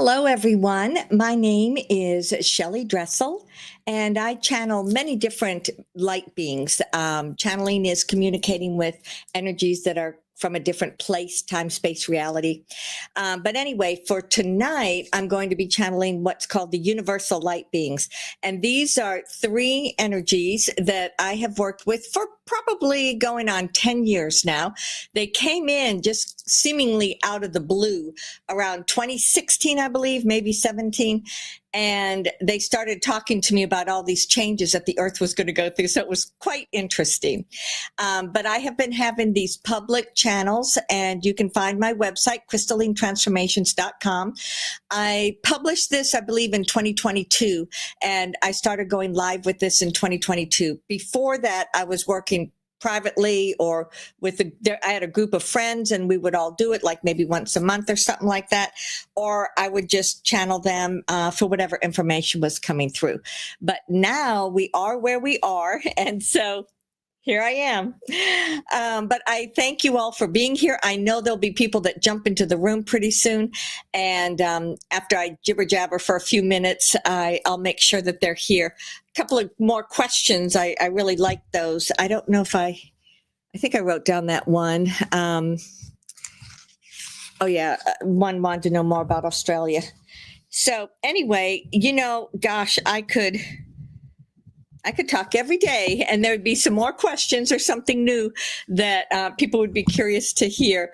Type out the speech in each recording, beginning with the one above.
Hello, everyone. My name is Shelly Dressel, and I channel many different light beings. Channeling is communicating with energies that are from a different place, time, space, reality. But anyway, for tonight, I'm going to be channeling what's called the universal light beings. And these are three energies that I have worked with for probably going on 10 years now. They came in just seemingly out of the blue around 2016, I believe, maybe 17. And they started talking to me about all these changes that the earth was going to go through. So it was quite interesting. But I have been having these public channels, and you can find my website, crystallinetransformations.com. I published this, I believe, in 2022, and I started going live with this in 2022. Before that, I was working privately or I had a group of friends, and we would all do it like maybe once a month or something like that. Or I would just channel them for whatever information was coming through. But now we are where we are. And so here I am. But I thank you all for being here. I know there'll be people that jump into the room pretty soon. And after I jibber jabber for a few minutes, I'll make sure that they're here. A couple of more questions. I really like those. I don't know if I think I wrote down that one. Oh yeah, one wanted to know more about Australia. So anyway, gosh, I could talk every day, and there would be some more questions or something new that people would be curious to hear.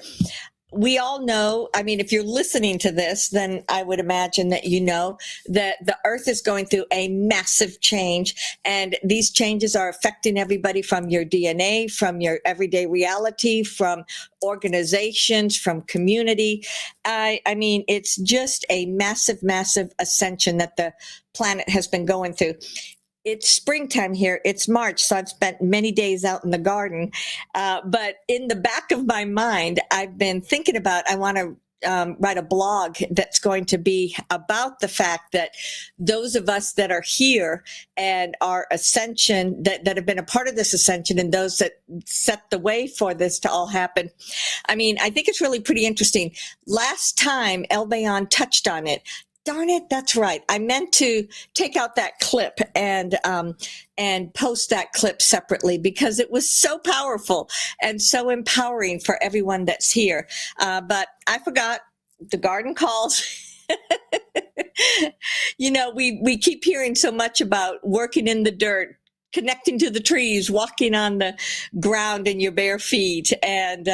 We all know, I mean, if you're listening to this, then I would imagine that you know that the earth is going through a massive change, and these changes are affecting everybody from your DNA, from your everyday reality, from organizations, from community. I mean, it's just a massive, massive ascension that the planet has been going through. It's springtime here. It's March, so I've spent many days out in the garden. But in the back of my mind, I've been thinking about, I want to write a blog that's going to be about the fact that those of us that are here and our ascension, that have been a part of this ascension, and those that set the way for this to all happen. I mean, I think it's really pretty interesting. Last time Albayon touched on it. Darn it, that's right. I meant to take out that clip and post that clip separately because it was so powerful and so empowering for everyone that's here. But I forgot. The garden calls. We keep hearing so much about working in the dirt, connecting to the trees, walking on the ground in your bare feet. And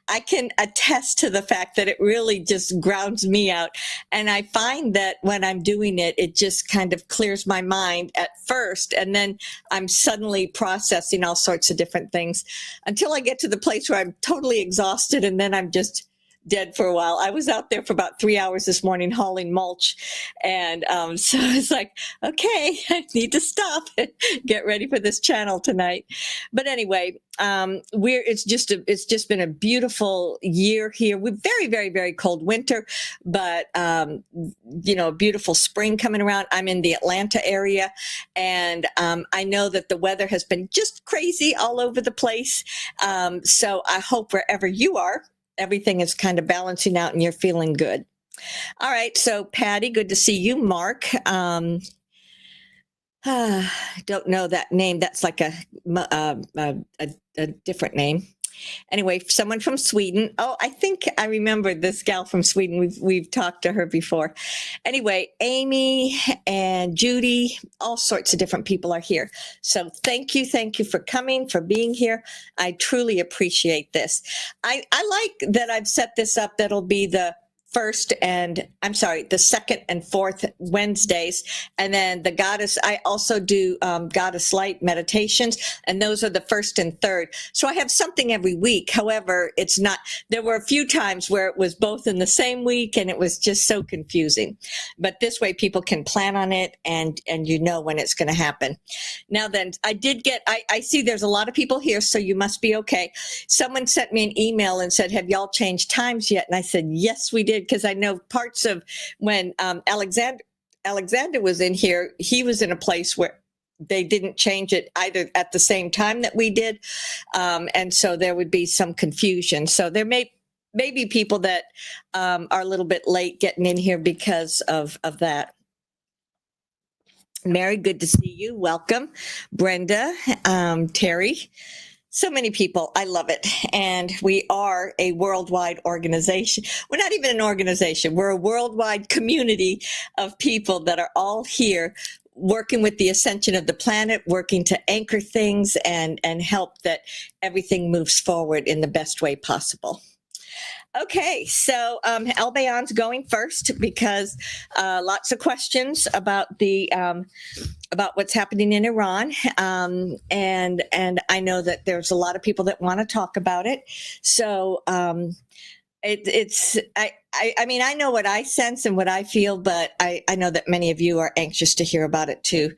I can attest to the fact that it really just grounds me out. And I find that when I'm doing it, it just kind of clears my mind at first. And then I'm suddenly processing all sorts of different things until I get to the place where I'm totally exhausted, and then I'm just dead for a while. I was out there for about 3 hours this morning hauling mulch. And so I was like, okay, I need to stop and get ready for this channel tonight. But anyway, it's just been a beautiful year here. We're very, very, very cold winter, but a beautiful spring coming around. I'm in the Atlanta area, and I know that the weather has been just crazy all over the place. So I hope wherever you are, everything is kind of balancing out and you're feeling good. All right. So Patty, good to see you. Mark, don't know that name. That's like a different name. Anyway, someone from Sweden. Oh, I think I remember this gal from Sweden. We've talked to her before. Anyway, Amy and Judy, all sorts of different people are here. So thank you for coming, for being here. I truly appreciate this. I like that I've set this up. That'll be the second and fourth Wednesdays. And then I also do goddess light meditations, and those are the first and third. So I have something every week. However, there were a few times where it was both in the same week, and it was just so confusing. But this way people can plan on it, and you know when it's going to happen. Now then, I see there's a lot of people here, so you must be okay. Someone sent me an email and said, have y'all changed times yet? And I said, yes, we did. Because I know parts of when Alexander was in here, he was in a place where they didn't change it either at the same time that we did. And so there would be some confusion. So there may maybe people that are a little bit late getting in here because of that. Mary, good to see you. Welcome. Brenda, Terry. So many people. I love it. And we are a worldwide organization. We're not even an organization. We're a worldwide community of people that are all here working with the ascension of the planet, working to anchor things and help that everything moves forward in the best way possible. Okay, so Albayon's going first because lots of questions about the about what's happening in Iran, and I know that there's a lot of people that want to talk about it. So I mean, I know what I sense and what I feel, but I know that many of you are anxious to hear about it too.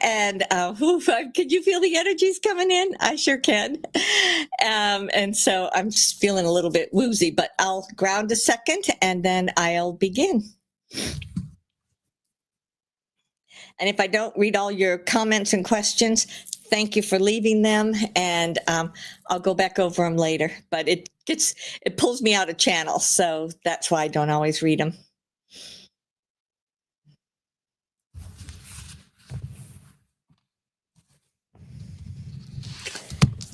And can you feel the energies coming in? I sure can. And so I'm feeling a little bit woozy, but I'll ground a second and then I'll begin. And if I don't read all your comments and questions, thank you for leaving them, and I'll go back over them later. But it pulls me out of channel, so that's why I don't always read them.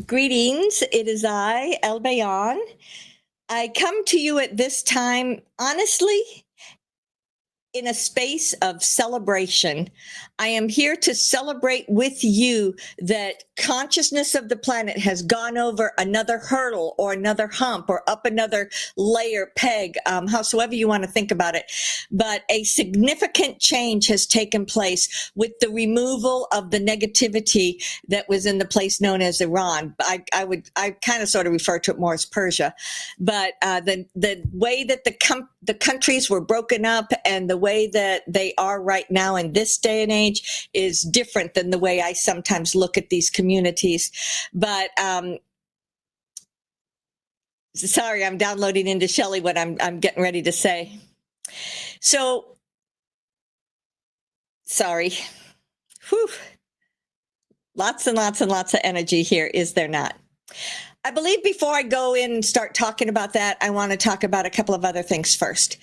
Greetings, it is I, Albayon. I come to you at this time, honestly, in a space of celebration. I am here to celebrate with you that consciousness of the planet has gone over another hurdle or another hump or up another layer peg, howsoever you want to think about it. But a significant change has taken place with the removal of the negativity that was in the place known as Iran. I kind of sort of refer to it more as Persia. But the way that the countries were broken up and the way that they are right now in this day and age is different than the way I sometimes look at these communities. But sorry, I'm downloading into Shelly what I'm getting ready to say. So sorry. Whew. Lots and lots and lots of energy here, is there not? I believe before I go in and start talking about that, I want to talk about a couple of other things first.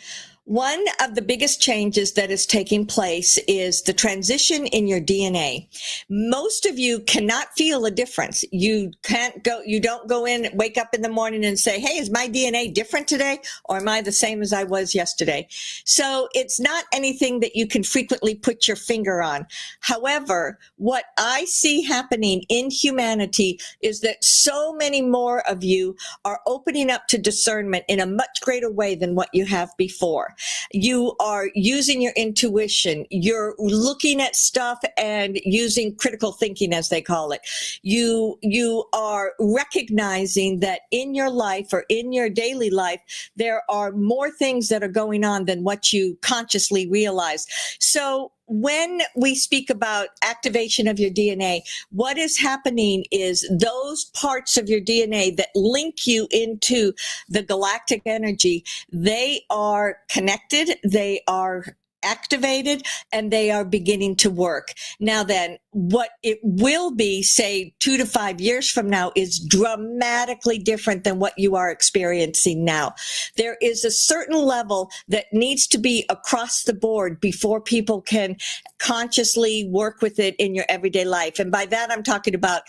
One of the biggest changes that is taking place is the transition in your DNA. Most of you cannot feel a difference. You don't go in, wake up in the morning and say, hey, is my DNA different today? Or am I the same as I was yesterday? So it's not anything that you can frequently put your finger on. However, what I see happening in humanity is that so many more of you are opening up to discernment in a much greater way than what you have before. You are using your intuition. You're looking at stuff and using critical thinking, as they call it. You are recognizing that in your life or in your daily life, there are more things that are going on than what you consciously realize. So when we speak about activation of your DNA, what is happening is those parts of your DNA that link you into the galactic energy, they are connected, they are activated, and they are beginning to work. Now then, what it will be, say, 2 to 5 years from now is dramatically different than what you are experiencing now. There is a certain level that needs to be across the board before people can consciously work with it in your everyday life. And by that, I'm talking about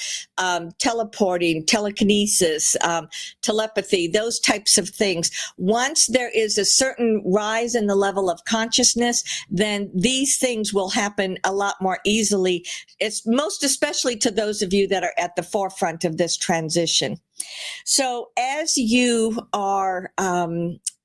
teleporting, telekinesis, telepathy, those types of things. Once there is a certain rise in the level of consciousness, then these things will happen a lot more easily. It's most especially to those of you that are at the forefront of this transition. So as you are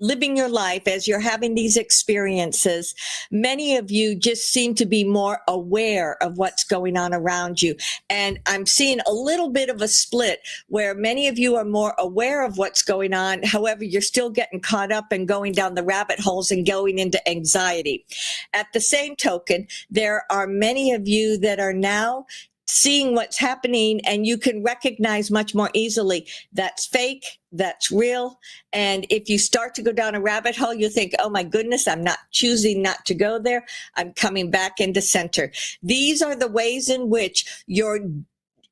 living your life, as you're having these experiences, many of you just seem to be more aware of what's going on around you. And I'm seeing a little bit of a split where many of you are more aware of what's going on. However, you're still getting caught up and going down the rabbit holes and going into anxiety. At the same token, there are many of you that are now seeing what's happening, and you can recognize much more easily that's fake, that's real. And if you start to go down a rabbit hole, you think, oh my goodness, I'm not choosing not to go there. I'm coming back into center. These are the ways in which your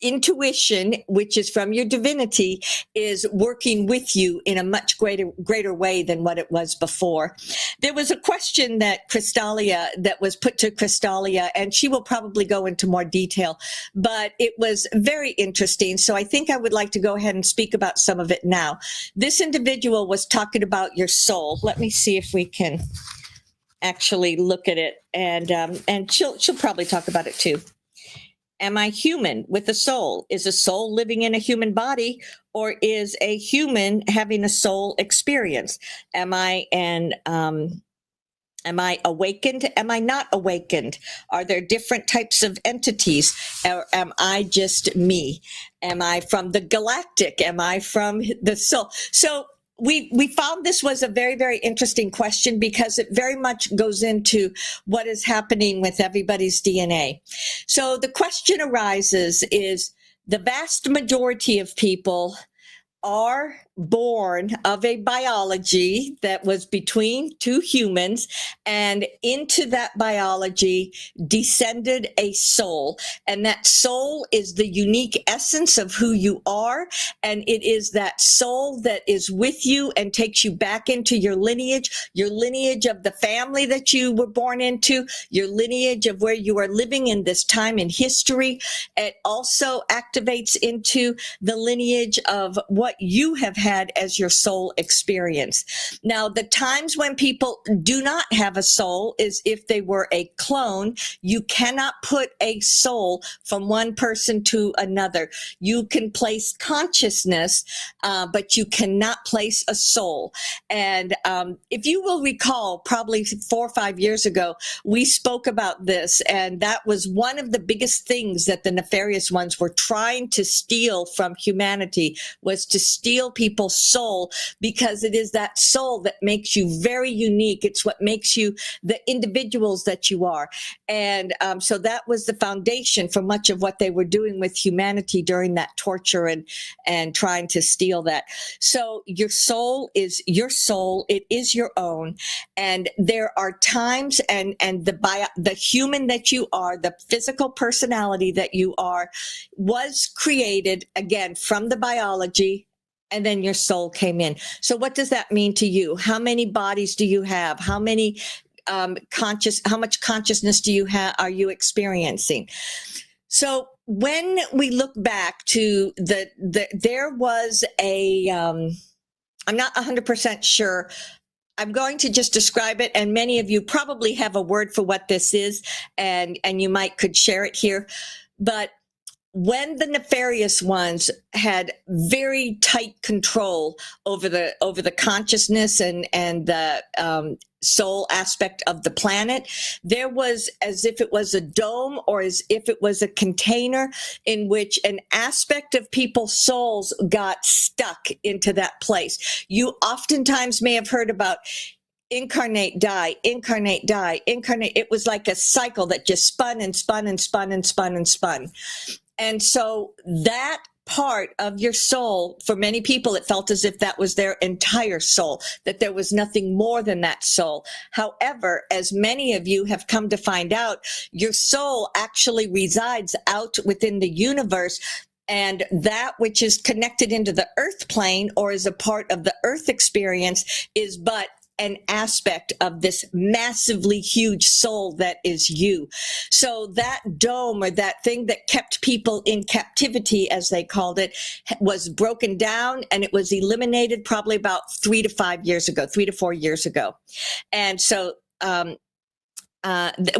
intuition, which is from your divinity, is working with you in a much greater way than what it was before. There was a question that was put to Crystalia, and she will probably go into more detail, but it was very interesting. So I think I would like to go ahead and speak about some of it now. This individual was talking about your soul. Let me see if we can actually look at it, and she'll probably talk about it too. Am I human with a soul? Is a soul living in a human body, or is a human having a soul experience? Am I awakened? Am I not awakened? Are there different types of entities? Or am I just me? Am I from the galactic? Am I from the soul? So we found this was a very, very interesting question because it very much goes into what is happening with everybody's DNA. So the question arises is the vast majority of people are born of a biology that was between two humans, and into that biology descended a soul. And that soul is the unique essence of who you are. And it is that soul that is with you and takes you back into your lineage of the family that you were born into, your lineage of where you are living in this time in history. It also activates into the lineage of what you have had as your soul experience. Now, the times when people do not have a soul is if they were a clone. You cannot put a soul from one person to another. You can place consciousness, but you cannot place a soul. And if you will recall, probably 4 or 5 years ago, we spoke about this, and that was one of the biggest things that the nefarious ones were trying to steal from humanity, was to steal people's soul, because it is that soul that makes you very unique. It's what makes you the individuals that you are. And so that was the foundation for much of what they were doing with humanity during that torture and trying to steal that. So your soul is your soul. It is your own. And there are times and the human that you are, the physical personality that you are, was created again from the biology, and then your soul came in. So what does that mean to you? How many bodies do you have? How many how much consciousness do you have, are you experiencing? So when we look back to there was a, I'm not 100% sure. I'm going to just describe it, and many of you probably have a word for what this is, and you could share it here. But when the nefarious ones had very tight control over the consciousness and the soul aspect of the planet, there was, as if it was a dome or as if it was a container in which an aspect of people's souls got stuck into that place. You oftentimes may have heard about incarnate, die, incarnate, die, incarnate. It was like a cycle that just spun and spun and spun and spun and spun. And so that part of your soul, for many people, it felt as if that was their entire soul, that there was nothing more than that soul. However, as many of you have come to find out, your soul actually resides out within the universe. And that which is connected into the earth plane or is a part of the earth experience is but an aspect of this massively huge soul that is you. So that dome, or that thing that kept people in captivity, as they called it, was broken down, and it was eliminated probably about 3 to 4 years ago. And so,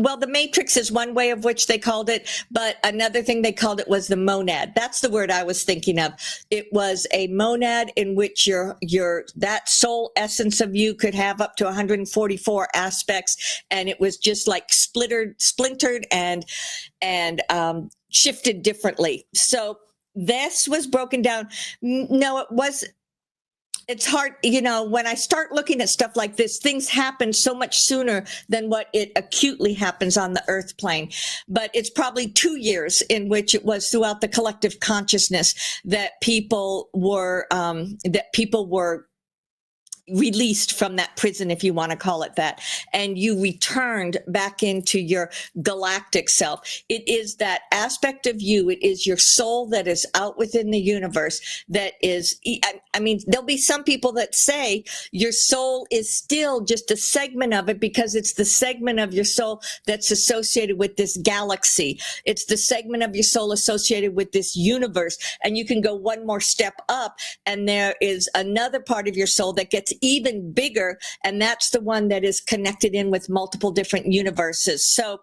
well, the matrix is one way of which they called it, but another thing they called it was the monad. That's the word I was thinking of. It was a monad in which that soul essence of you could have up to 144 aspects, and it was just like splintered and shifted differently. So this was broken down. No, it's hard, when I start looking at stuff like this, things happen so much sooner than what it acutely happens on the earth plane. But it's probably 2 years in which it was throughout the collective consciousness that people were released from that prison, if you want to call it that, and you returned back into your galactic self. It is that aspect of you. It is your soul that is out within the universe that is, I mean, there'll be some people that say your soul is still just a segment of it because it's the segment of your soul that's associated with this galaxy. It's the segment of your soul associated with this universe. And you can go one more step up, and there is another part of your soul that gets even bigger, and that's the one that is connected in with multiple different universes. So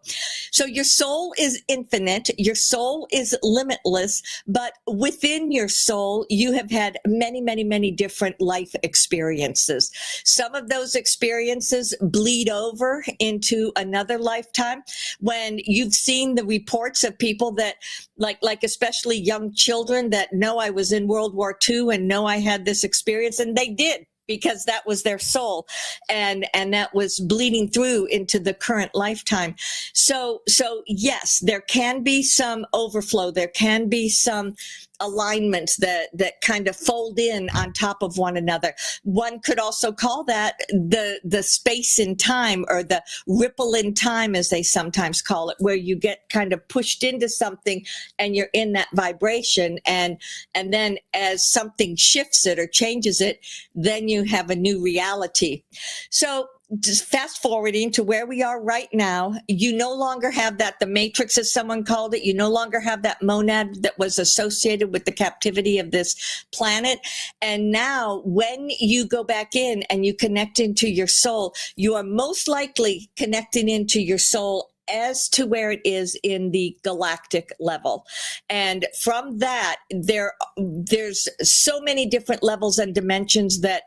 your soul is infinite, your soul is limitless, but within your soul you have had many different life experiences. Some of those experiences bleed over into another lifetime. When you've seen the reports of people that like especially young children that know I was in World War II and know I had this experience, and they did, because that was their soul, and that was bleeding through into the current lifetime. So yes, there can be some overflow. There can be some alignments that kind of fold in on top of one another. One could also call that the space in time, or the ripple in time, as they sometimes call it, where you get kind of pushed into something and you're in that vibration, and then as something shifts it or changes it, then you have a new reality. So just fast forwarding to where we are right now, you no longer have that, the matrix as someone called it, you no longer have that monad that was associated with the captivity of this planet. And now when you go back in and you connect into your soul, you are most likely connecting into your soul as to where it is in the galactic level. And from that, there's so many different levels and dimensions that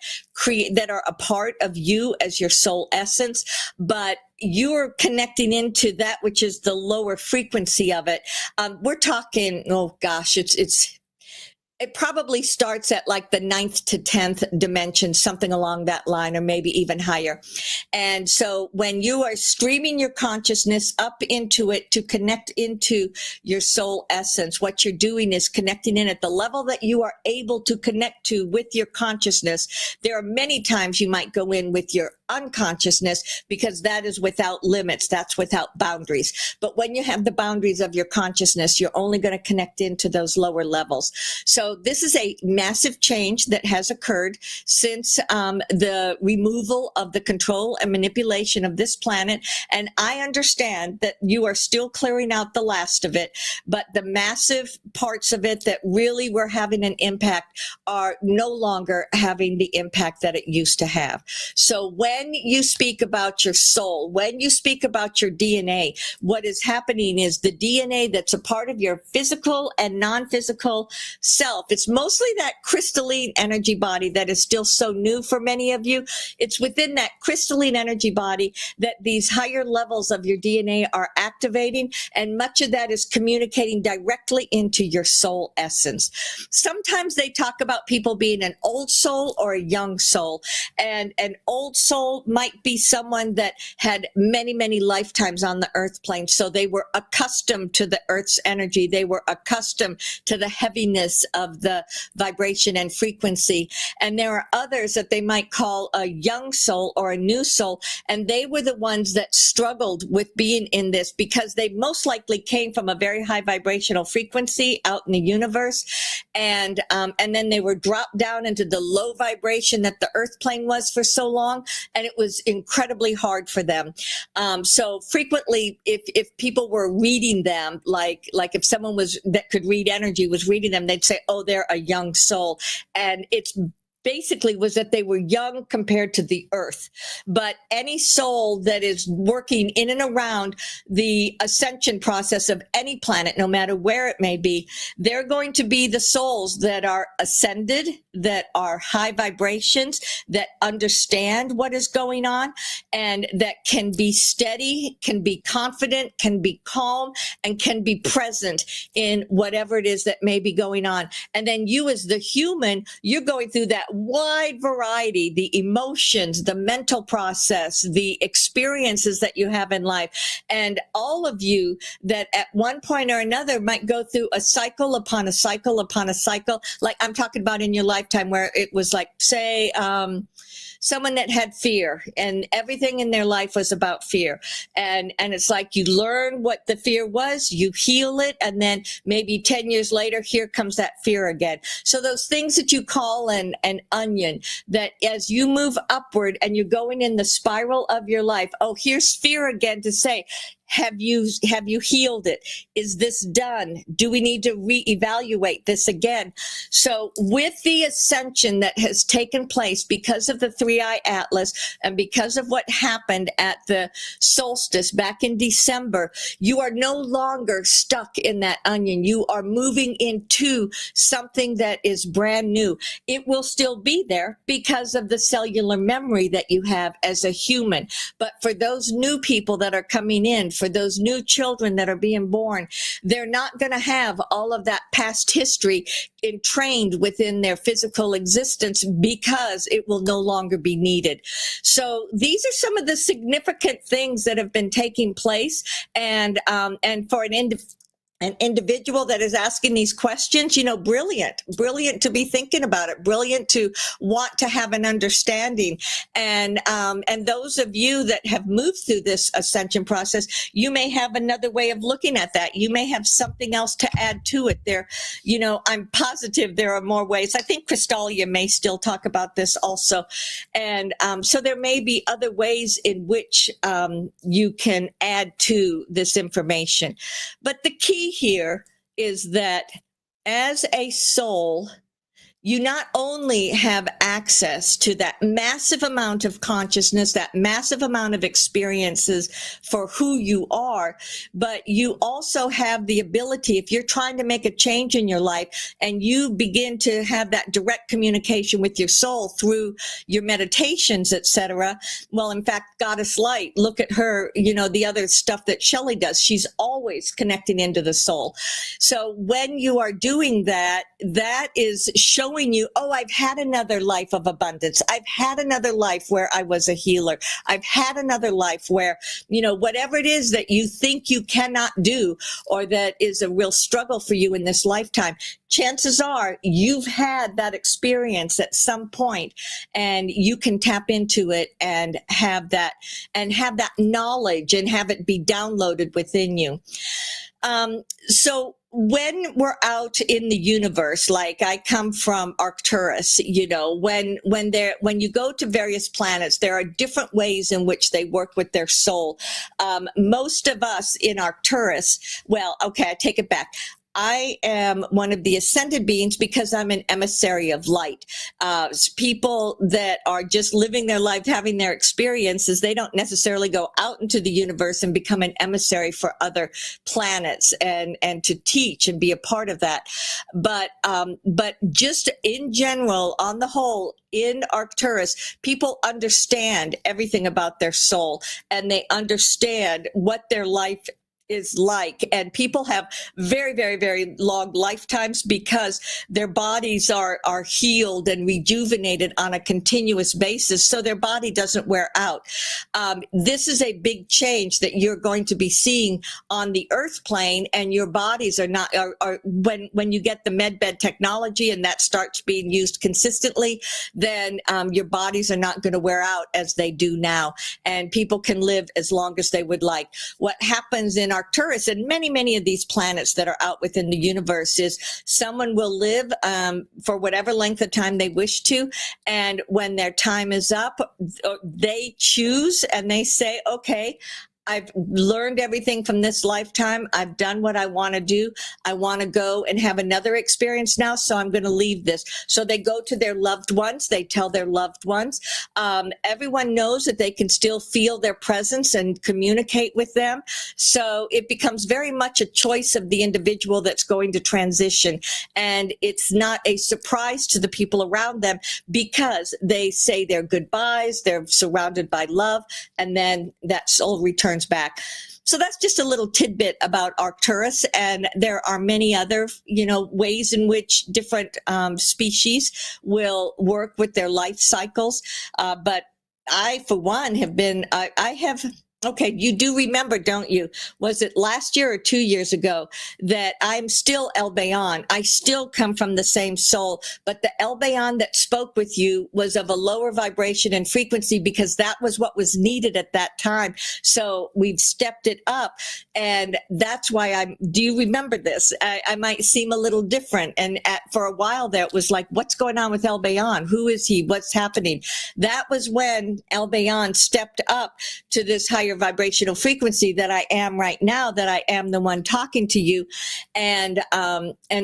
are a part of you as your soul essence, but you're connecting into that which is the lower frequency of it. We're talking, oh gosh, it probably starts at like the 9th to 10th dimension, something along that line, or maybe even higher. And so when you are streaming your consciousness up into it to connect into your soul essence, what you're doing is connecting in at the level that you are able to connect to with your consciousness. There are many times you might go in with your unconsciousness, because that is without limits, that's without boundaries. But when you have the boundaries of your consciousness, you're only going to connect into those lower levels. So this is a massive change that has occurred since the removal of the control and manipulation of this planet. And I understand that you are still clearing out the last of it, but the massive parts of it that really were having an impact are no longer having the impact that it used to have. So when you speak about your soul, when you speak about your DNA, what is happening is the DNA that's a part of your physical and non-physical self. It's mostly that crystalline energy body that is still so new for many of you. It's within that crystalline energy body that these higher levels of your DNA are activating, and much of that is communicating directly into your soul essence. Sometimes they talk about people being an old soul or a young soul, and an old soul might be someone that had many lifetimes on the earth plane. So they were accustomed to the earth's energy. They were accustomed to the heaviness of the vibration and frequency. And there are others that they might call a young soul or a new soul. And they were the ones that struggled with being in this, because they most likely came from a very high vibrational frequency out in the universe. And then they were dropped down into the low vibration that the earth plane was for so long. And it was incredibly hard for them. So frequently, if people were reading them, like if someone that could read energy was reading them, they'd say, oh, they're a young soul. And it's basically was that they were young compared to the earth. But any soul that is working in and around the ascension process of any planet, no matter where it may be, they're going to be the souls that are ascended, that are high vibrations, that understand what is going on, and that can be steady, can be confident, can be calm, and can be present in whatever it is that may be going on. And then you as the human, you're going through that wide variety, the emotions, the mental process, the experiences that you have in life. And all of you that at one point or another might go through a cycle upon a cycle upon a cycle, like I'm talking about in your lifetime, where it was like, say, someone that had fear and everything in their life was about fear. And it's like you learn what the fear was, you heal it, and then maybe 10 years later, here comes that fear again. So those things that you call an onion, that as you move upward and you're going in the spiral of your life, oh, here's fear again to say, have you healed it? Is this done? Do we need to reevaluate this again? So with the ascension that has taken place because of the 3-eye atlas and because of what happened at the solstice back in December, you are no longer stuck in that onion. You are moving into something that is brand new. It will still be there because of the cellular memory that you have as a human. But for those new people that are coming in, for those new children that are being born, they're not going to have all of that past history entrained within their physical existence because it will no longer be needed. So these are some of the significant things that have been taking place. And for an individual that is asking these questions, brilliant to be thinking about it, brilliant to want to have an understanding. And those of you that have moved through this ascension process, you may have another way of looking at that. You may have something else to add to it there. I'm positive there are more ways. I think Crystalia may still talk about this also. And so there may be other ways in which you can add to this information. But the key here is that as a soul, you not only have access to that massive amount of consciousness, that massive amount of experiences for who you are, but you also have the ability, if you're trying to make a change in your life and you begin to have that direct communication with your soul through your meditations, etc. Well, in fact, Goddess Light, look at her, the other stuff that Shelly does. She's always connecting into the soul. So when you are doing that, that is showing you, oh, I've had another life of abundance. I've had another life where I was a healer. I've had another life where, whatever it is that you think you cannot do or that is a real struggle for you in this lifetime, chances are you've had that experience at some point and you can tap into it and have that knowledge and have it be downloaded within you. So when we're out in the universe, like I come from Arcturus, when you go to various planets, there are different ways in which they work with their soul. Most of us in Arcturus, I take it back. I am one of the ascended beings because I'm an emissary of light. People that are just living their life, having their experiences, they don't necessarily go out into the universe and become an emissary for other planets and to teach and be a part of that. But just in general, on the whole, in Arcturus, people understand everything about their soul and they understand what their life is like, and people have very, very, very long lifetimes because their bodies are healed and rejuvenated on a continuous basis, so their body doesn't wear out. This is a big change that you're going to be seeing on the earth plane, and your bodies are not when you get the medbed technology and that starts being used consistently, then your bodies are not going to wear out as they do now, and people can live as long as they would like. What happens in Arcturus and many, many of these planets that are out within the universe is someone will live for whatever length of time they wish to. And when their time is up, they choose and they say, okay, I've learned everything from this lifetime. I've done what I want to do. I want to go and have another experience now, so I'm going to leave this. So they go to their loved ones. They tell their loved ones. Everyone knows that they can still feel their presence and communicate with them. So it becomes very much a choice of the individual that's going to transition. And it's not a surprise to the people around them because they say their goodbyes. They're surrounded by love. And then that soul returns back. So that's just a little tidbit about Arcturus, and there are many other, ways in which different species will work with their life cycles. But I, for one, I have. Okay, you do remember, don't you? Was it last year or 2 years ago that I'm still Albayon? I still come from the same soul, but the Albayon that spoke with you was of a lower vibration and frequency because that was what was needed at that time. So we've stepped it up, and that's why do you remember this? I might seem a little different. And for a while there, it was like, what's going on with Albayon? Who is he? What's happening? That was when Albayon stepped up to this higher vibrational frequency that I am right now, that I am the one talking to you. And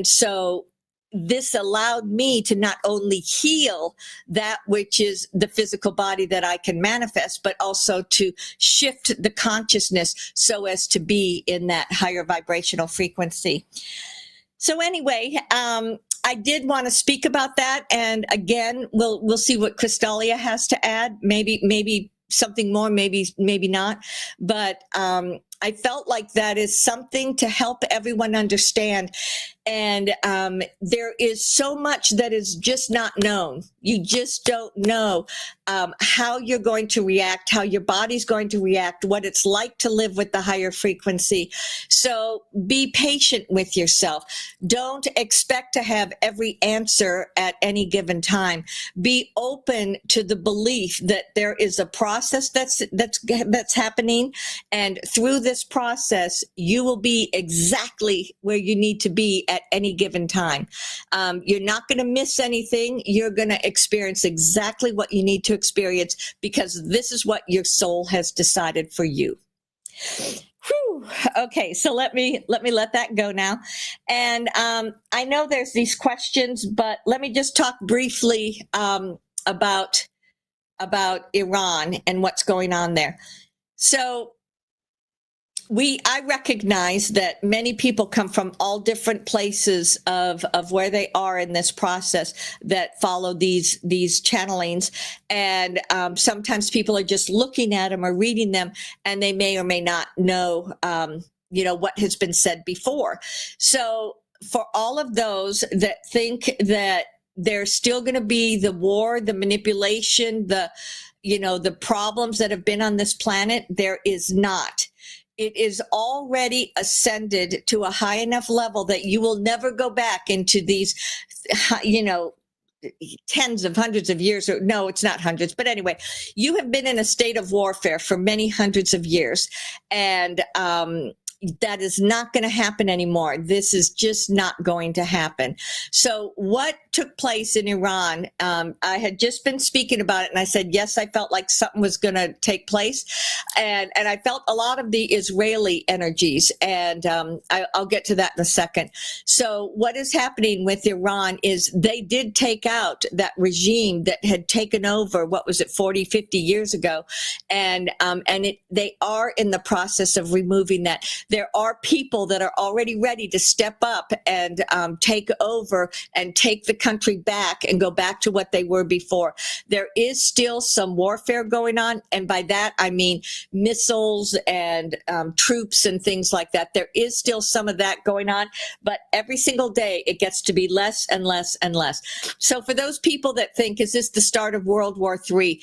so this allowed me to not only heal that which is the physical body that I can manifest, but also to shift the consciousness so as to be in that higher vibrational frequency. So anyway, I did want to speak about that. And again, we'll see what Crystalia has to add. Maybe something more, maybe not. But I felt like that is something to help everyone understand. And there is so much that is just not known. You just don't know how you're going to react, how your body's going to react, what it's like to live with the higher frequency. So be patient with yourself. Don't expect to have every answer at any given time. Be open to the belief that there is a process that's happening, and through this process, you will be exactly where you need to be at any given time. You're not going to miss anything. You're going to experience exactly what you need to experience because this is what your soul has decided for you. Whew. Okay, so let me let that go now. And I know there's these questions, but let me just talk briefly about Iran and what's going on there. So I recognize that many people come from all different places of where they are in this process that follow these channelings. And sometimes people are just looking at them or reading them, and they may or may not know, what has been said before. So for all of those that think that there's still going to be the war, the manipulation, the problems that have been on this planet, there is not. It is already ascended to a high enough level that you will never go back into these, tens of hundreds of years. Or no, it's not hundreds. But anyway, you have been in a state of warfare for many hundreds of years. And that is not going to happen anymore. This is just not going to happen. So what took place in Iran, I had just been speaking about it, and I said, yes, I felt like something was going to take place. And I felt a lot of the Israeli energies, and I'll get to that in a second. So what is happening with Iran is they did take out that regime that had taken over, 40, 50 years ago. And they are in the process of removing that. There are people that are already ready to step up and take over and take the country back and go back to what they were before. There is still some warfare going on, and by that I mean missiles and troops and things like that. There is still some of that going on, but every single day it gets to be less and less and less. So for those people that think, is this the start of World War III?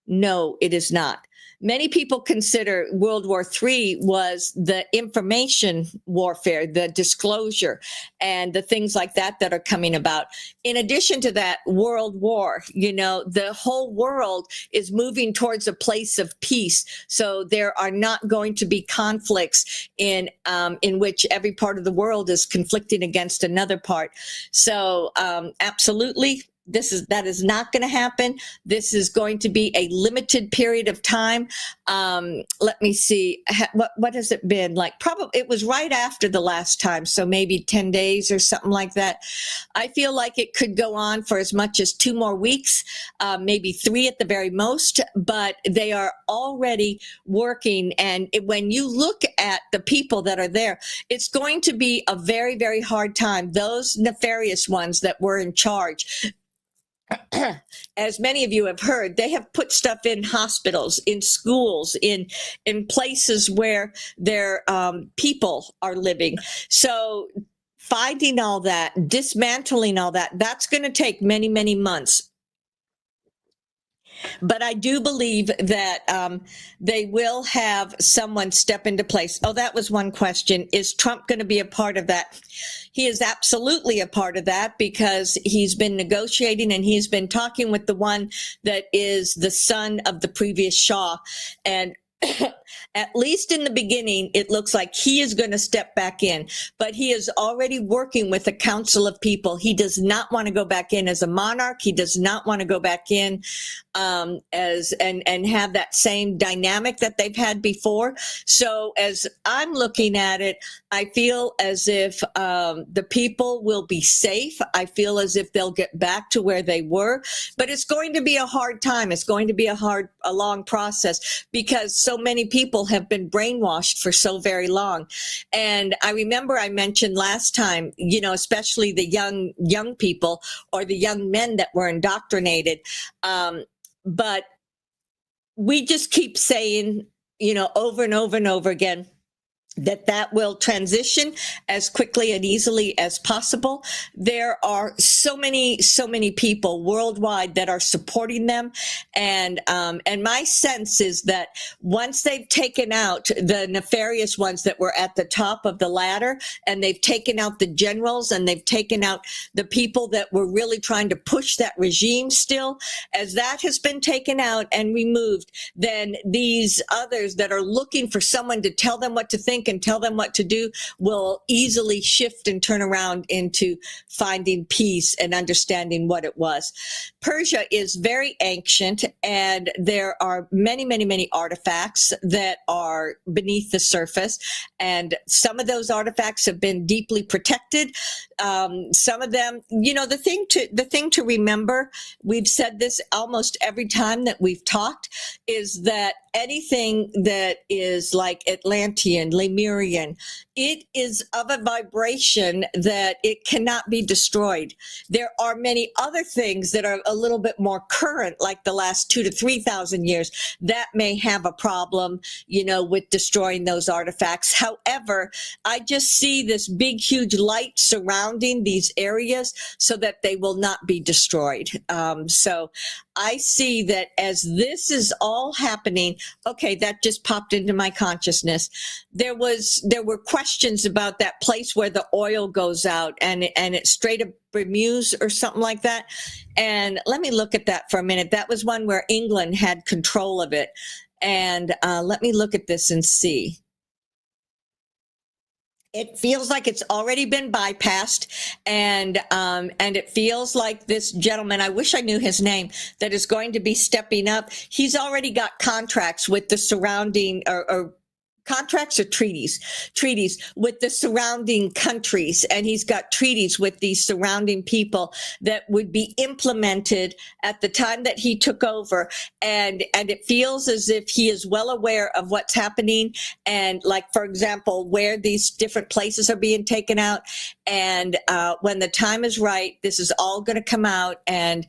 No, it is not. Many people consider World War III was the information warfare, the disclosure, and the things like that that are coming about. In addition to that, World War, the whole world is moving towards a place of peace. So there are not going to be conflicts in which every part of the world is conflicting against another part. So absolutely. That is not going to happen. This is going to be a limited period of time. Let me see. What has it been like? Probably it was right after the last time. So maybe 10 days or something like that. I feel like it could go on for as much as 2 more weeks, maybe 3 at the very most, but they are already working. And when you look at the people that are there, it's going to be a very, very hard time. Those nefarious ones that were in charge, as many of you have heard, they have put stuff in hospitals, in schools, in places where their people are living. So finding all that, dismantling all that, that's going to take many, many months. But I do believe that they will have someone step into place. Oh, that was one question. Is Trump going to be a part of that? He is absolutely a part of that because he's been negotiating and he's been talking with the one that is the son of the previous Shah. And at least in the beginning, it looks like he is going to step back in, but he is already working with a council of people. He does not want to go back in as a monarch. He does not want to go back in as and have that same dynamic that they've had before. So as I'm looking at it, I feel as if the people will be safe. I feel as if they'll get back to where they were, but it's going to be a hard time. It's going to be a long process because so many people have been brainwashed for so very long. And I remember I mentioned last time, you know, especially the young people or the young men that were indoctrinated. But we just keep saying, you know, over and over and over again, that will transition as quickly and easily as possible. There are so many people worldwide that are supporting them. And my sense is that once they've taken out the nefarious ones that were at the top of the ladder, and they've taken out the generals and they've taken out the people that were really trying to push that regime still, as that has been taken out and removed, then these others that are looking for someone to tell them what to think and tell them what to do will easily shift and turn around into finding peace and understanding what it was. Persia is very ancient, and there are many artifacts that are beneath the surface, and some of those artifacts have been deeply protected. Some of them, you know, the thing to remember, we've said this almost every time that we've talked, is that anything that is like Atlantean, Lemurian, it is of a vibration that it cannot be destroyed. There are many other things that are a little bit more current, like the last 2,000 to 3,000 years, that may have a problem, you know, with destroying those artifacts. However, I just see this big, huge light surrounding these areas so that they will not be destroyed. So I see that as this is all happening, okay, that just popped into my consciousness. There were questions about that place where the oil goes out, and it's straight up Bermuda or something like that. And let me look at that for a minute. That was one where England had control of it. And let me look at this and see. It feels like it's already been bypassed, and it feels like this gentleman, I wish I knew his name, that is going to be stepping up. He's already got contracts with the surrounding or contracts or treaties with the surrounding countries, and he's got treaties with these surrounding people that would be implemented at the time that he took over, and it feels as if he is well aware of what's happening, and like, for example, where these different places are being taken out, and when the time is right, this is all going to come out, and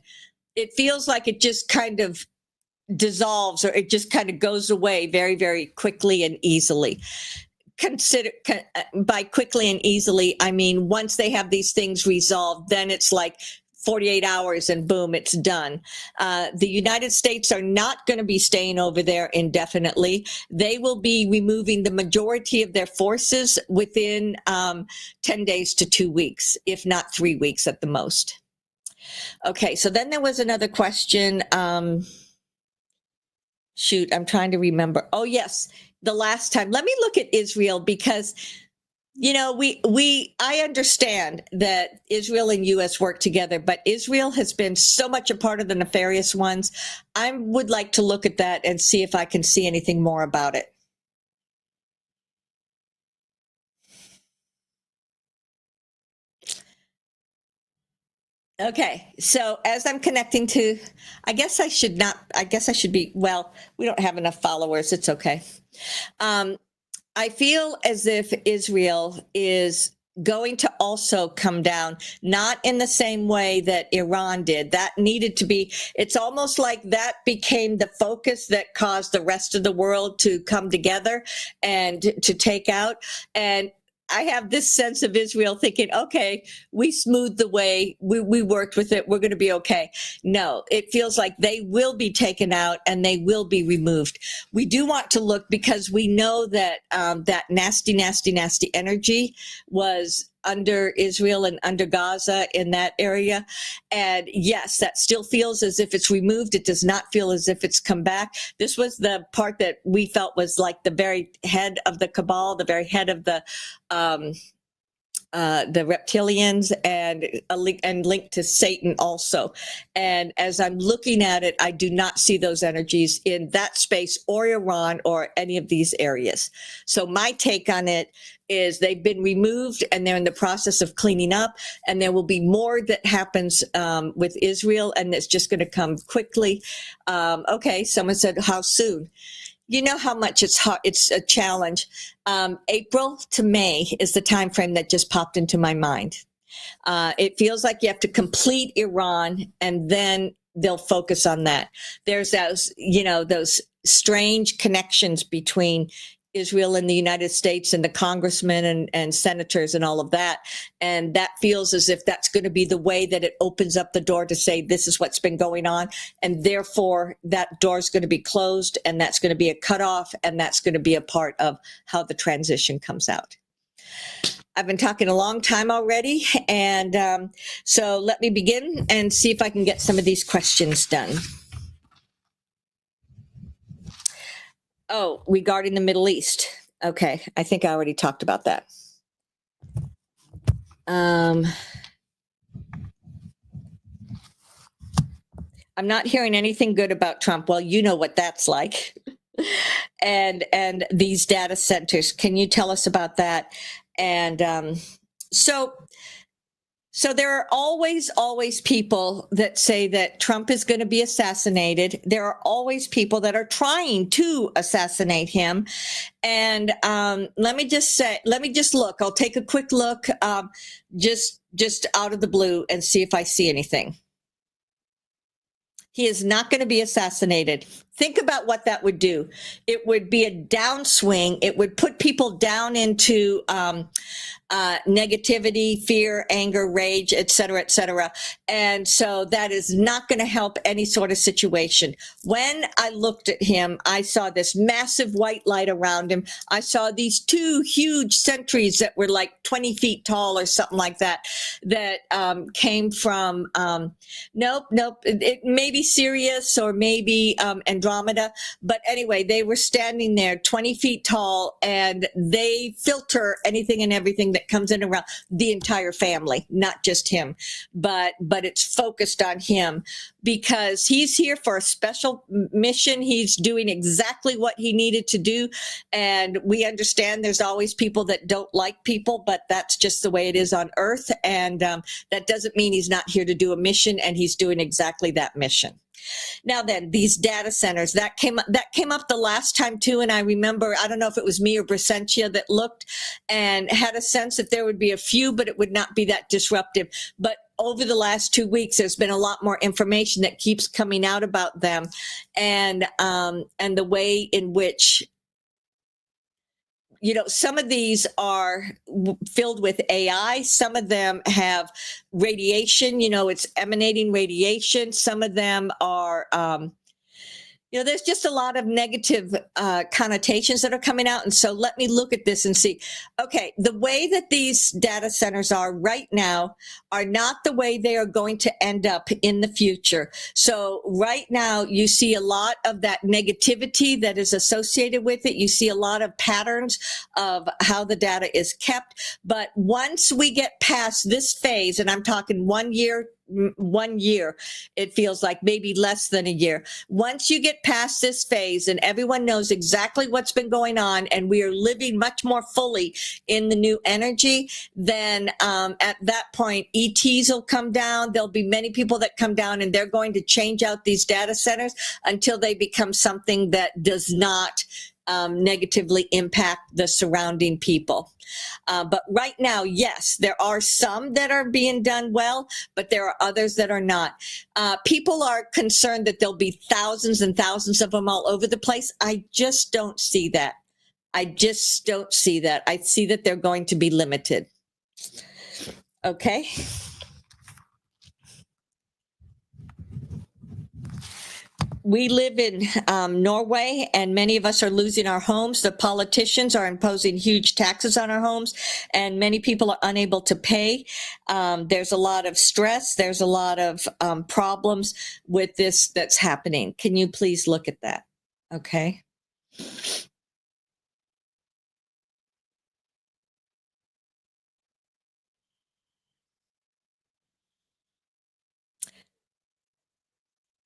it feels like it just kind of dissolves, or it just kind of goes away very, very quickly and easily. By quickly and easily, I mean, once they have these things resolved, then it's like 48 hours and boom, it's done. The United States are not going to be staying over there indefinitely. They will be removing the majority of their forces within 10 days to 2 weeks, if not 3 weeks at the most. Okay, so then there was another question. Shoot, I'm trying to remember. Oh, yes, the last time. Let me look at Israel because, you know, I understand that Israel and U.S. work together, but Israel has been so much a part of the nefarious ones. I would like to look at that and see if I can see anything more about it. Okay, so as I'm connecting to, I guess I should be, well, we don't have enough followers. It's okay. I feel as if Israel is going to also come down, not in the same way that Iran did. That needed to be, it's almost like that became the focus that caused the rest of the world to come together and to take out. And I have this sense of Israel thinking, okay, we smoothed the way, we worked with it, we're going to be okay. No, it feels like they will be taken out and they will be removed. We do want to look, because we know that that nasty energy was under Israel and under Gaza in that area. And yes, that still feels as if it's removed. It does not feel as if it's come back. This was the part that we felt was like the very head of the cabal, the very head of the reptilians, and linked to Satan also. And as I'm looking at it, I do not see those energies in that space or Iran or any of these areas. So my take on it is they've been removed and they're in the process of cleaning up, and there will be more that happens with Israel, and it's just going to come quickly. Okay, someone said, how soon? You know how much it's hard. It's a challenge. April to May is the time frame that just popped into my mind. It feels like you have to complete Iran, and then they'll focus on that. There's those strange connections between Israel and the United States and the congressmen and senators and all of that. And that feels as if that's going to be the way that it opens up the door to say, this is what's been going on. And therefore that door is going to be closed, and that's going to be a cutoff. And that's going to be a part of how the transition comes out. I've been talking a long time already. And so let me begin and see if I can get some of these questions done. Oh, regarding the Middle East. Okay, I think I already talked about that. I'm not hearing anything good about Trump. Well, you know what that's like. and these data centers. Can you tell us about that? And so there are always people that say that Trump is going to be assassinated. There are always people that are trying to assassinate him. And let me just look. I'll take a quick look, just out of the blue, and see if I see anything. He is not going to be assassinated. Think about what that would do. It would be a downswing. It would put people down into negativity, fear, anger, rage, et cetera, et cetera. And so that is not going to help any sort of situation. When I looked at him, I saw this massive white light around him. I saw these two huge sentries that were like 20 feet tall or something like that, that came from, nope, it may be Sirius or maybe Andromeda. But anyway, they were standing there 20 feet tall, and they filter anything and everything that comes in around the entire family, not just him, but it's focused on him because he's here for a special mission. He's doing exactly what he needed to do. And we understand there's always people that don't like people, but that's just the way it is on Earth. And that doesn't mean he's not here to do a mission, and he's doing exactly that mission. Now then, these data centers, that came up the last time too, and I remember, I don't know if it was me or Brysentia that looked and had a sense that there would be a few, but it would not be that disruptive. But over the last 2 weeks, there's been a lot more information that keeps coming out about them, and the way in which, some of these are filled with AI. Some of them have radiation, it's emanating radiation. Some of them are, there's just a lot of negative connotations that are coming out. And so let me look at this and see, okay, the way that these data centers are right now are not the way they are going to end up in the future. So right now you see a lot of that negativity that is associated with it. You see a lot of patterns of how the data is kept. But once we get past this phase, and I'm talking 1 year, it feels like maybe less than a year. Once you get past this phase and everyone knows exactly what's been going on, and we are living much more fully in the new energy, then at that point, ETs will come down. There'll be many people that come down, and they're going to change out these data centers until they become something that does not negatively impact the surrounding people. But right now, yes, there are some that are being done well, but there are others that are not. People are concerned that there'll be thousands and thousands of them all over the place. I just don't see that. I just don't see that. I see that they're going to be limited. Okay. We live in Norway, and many of us are losing our homes. The politicians are imposing huge taxes on our homes, and many people are unable to pay. There's a lot of stress. There's a lot of problems with this that's happening. Can you please look at that? Okay.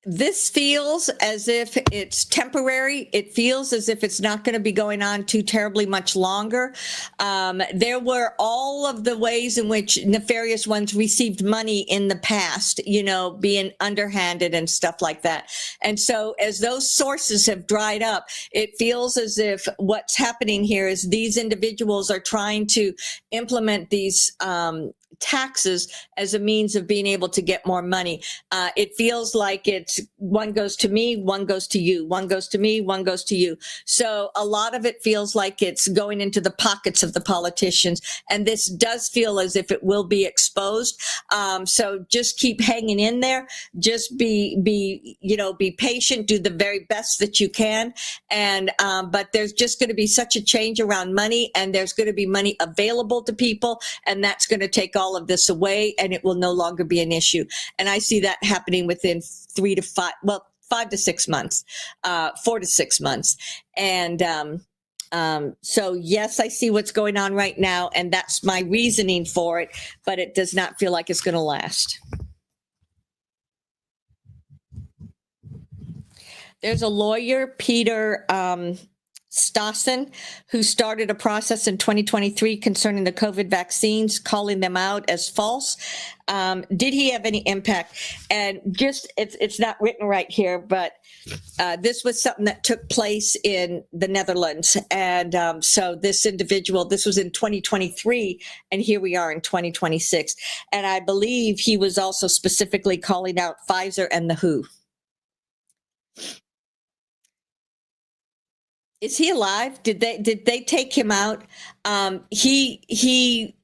This feels as if it's temporary. It feels as if it's not going to be going on too terribly much longer. There were all of the ways in which nefarious ones received money in the past, you know, being underhanded and stuff like that. And so as those sources have dried up, it feels as if what's happening here is these individuals are trying to implement these taxes as a means of being able to get more money. It feels like it's one goes to me, one goes to you, one goes to me, one goes to you. So a lot of it feels like it's going into the pockets of the politicians. And this does feel as if it will be exposed. So just keep hanging in there. Just be patient, do the very best that you can. And, but there's just going to be such a change around money, and there's going to be money available to people. And that's going to take all of this away, and it will no longer be an issue. And I see that happening within 5 to 6 months, 4 to 6 months. And so, yes, I see what's going on right now, and that's my reasoning for it, but it does not feel like it's going to last. There's a lawyer, Peter Stassen, who started a process in 2023 concerning the COVID vaccines, calling them out as false. Did he have any impact? And just, it's not written right here, but this was something that took place in the Netherlands. And so this individual, this was in 2023, and here we are in 2026. And I believe he was also specifically calling out Pfizer and the WHO. Is he alive? Did they take him out? He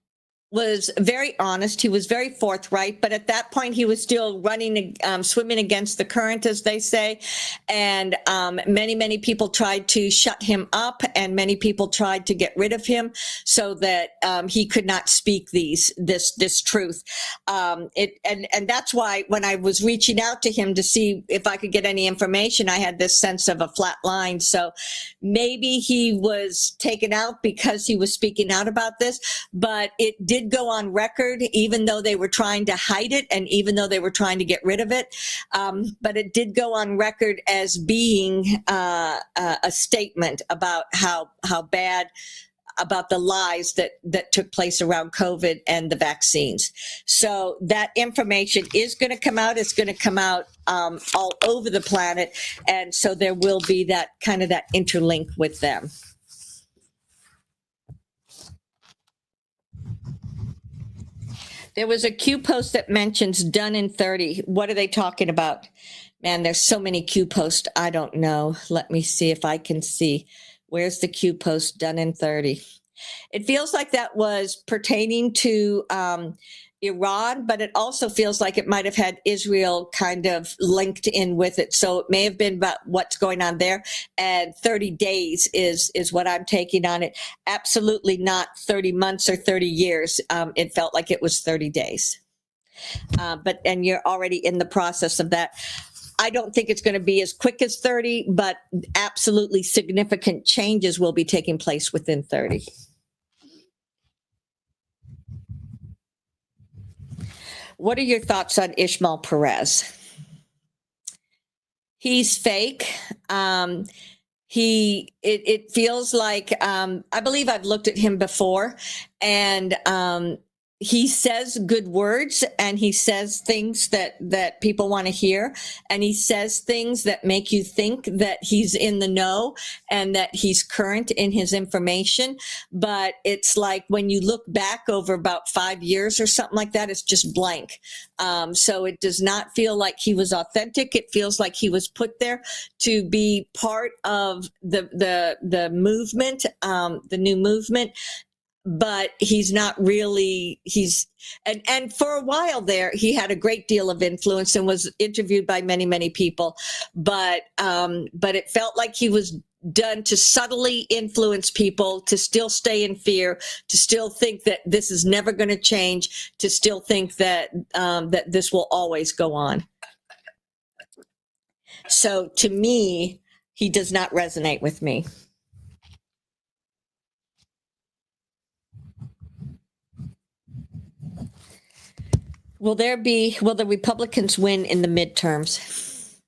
was very honest. He was very forthright, but at that point he was still running, swimming against the current, as they say. And many people tried to shut him up, and many people tried to get rid of him so that he could not speak this truth. And that's why when I was reaching out to him to see if I could get any information, I had this sense of a flat line. So maybe he was taken out because he was speaking out about this, but it did go on record, even though they were trying to hide it and even though they were trying to get rid of it. But it did go on record as being a statement about how bad, about the lies that took place around COVID and the vaccines. So that information is going to come out. It's going to come out all over the planet. And so there will be that kind of that interlink with them. There was a Q post that mentions done in 30. What are they talking about? Man, there's so many Q posts. I don't know. Let me see if I can see. Where's the Q post done in 30? It feels like that was pertaining to Iran, but it also feels like it might have had Israel kind of linked in with it. So it may have been about what's going on there. And 30 days is what I'm taking on it. Absolutely not 30 months or 30 years. It felt like it was 30 days. And you're already in the process of that. I don't think it's going to be as quick as 30, but absolutely significant changes will be taking place within 30. What are your thoughts on Ishmael Perez? He's fake. It feels like, I believe I've looked at him before, and he says good words, and he says things that people want to hear, and he says things that make you think that he's in the know and that he's current in his information. But it's like when you look back over about 5 years or something like that, it's just blank. So it does not feel like he was authentic. It feels like he was put there to be part of the movement, the new movement. But he's not really, and for a while there, he had a great deal of influence and was interviewed by many, many people. But it felt like he was done to subtly influence people to still stay in fear, to still think that this is never going to change, to still think that, that this will always go on. So to me, he does not resonate with me. Will the Republicans win in the midterms?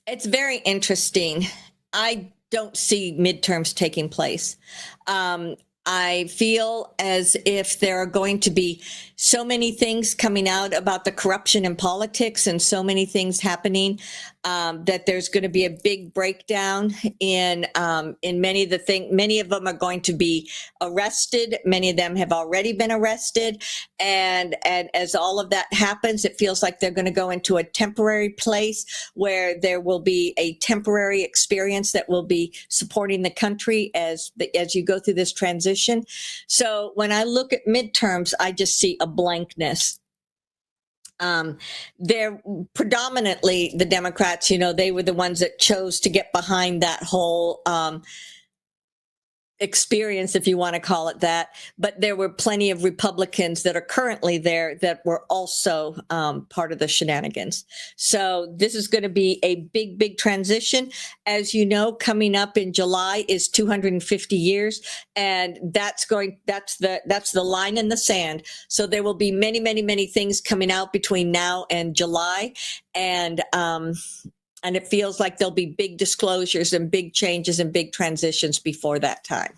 It's very interesting. I don't see midterms taking place. I feel as if there are going to be so many things coming out about the corruption in politics and so many things happening, that there's going to be a big breakdown in many of the things. Many of them are going to be arrested. Many of them have already been arrested. And as all of that happens, it feels like they're going to go into a temporary place where there will be a temporary experience that will be supporting the country as you go through this transition. So when I look at midterms, I just see a blankness. They're predominantly the Democrats, they were the ones that chose to get behind that whole experience, if you want to call it that. But there were plenty of Republicans that are currently there that were also part of the shenanigans. So this is going to be a big, big transition. As you know, coming up in July is 250 years, and that's the line in the sand. So there will be many, many, many things coming out between now and July, and it feels like there'll be big disclosures and big changes and big transitions before that time.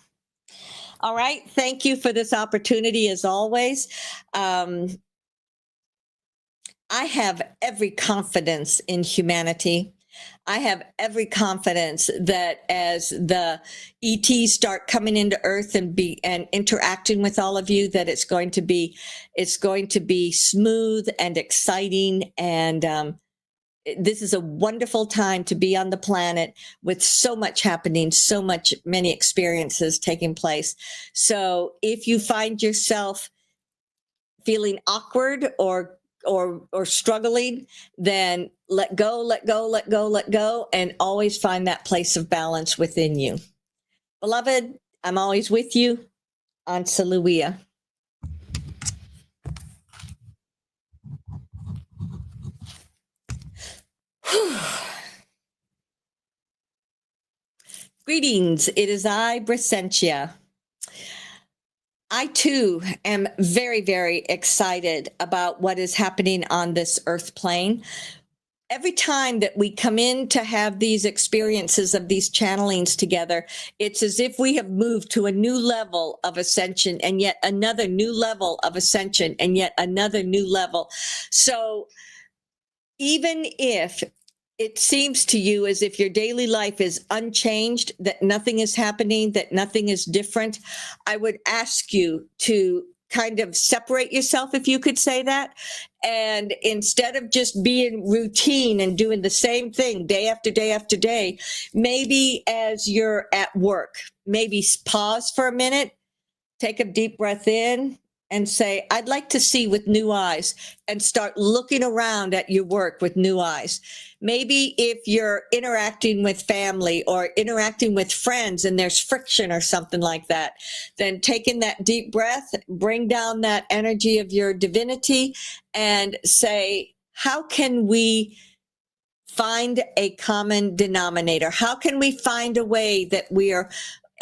All right. Thank you for this opportunity, as always. I have every confidence in humanity. I have every confidence that as the ETs start coming into Earth and interacting with all of you, that it's going to be smooth and exciting, and this is a wonderful time to be on the planet with so much happening, many experiences taking place. So if you find yourself feeling awkward or struggling, then let go, and always find that place of balance within you. Beloved, I'm always with you. On Saluia. Greetings, it is I, Brysentia. I too am very, very excited about what is happening on this earth plane. Every time that we come in to have these experiences of these channelings together, it's as if we have moved to a new level of ascension, and yet another new level of ascension, and yet another new level. So even if it seems to you as if your daily life is unchanged, that nothing is happening, that nothing is different, I would ask you to kind of separate yourself, if you could say that. And instead of just being routine and doing the same thing day after day after day, maybe as you're at work, maybe pause for a minute, take a deep breath in, and say, I'd like to see with new eyes, and start looking around at your work with new eyes. Maybe if you're interacting with family or interacting with friends and there's friction or something like that, then taking that deep breath, bring down that energy of your divinity and say, how can we find a common denominator? How can we find a way that we are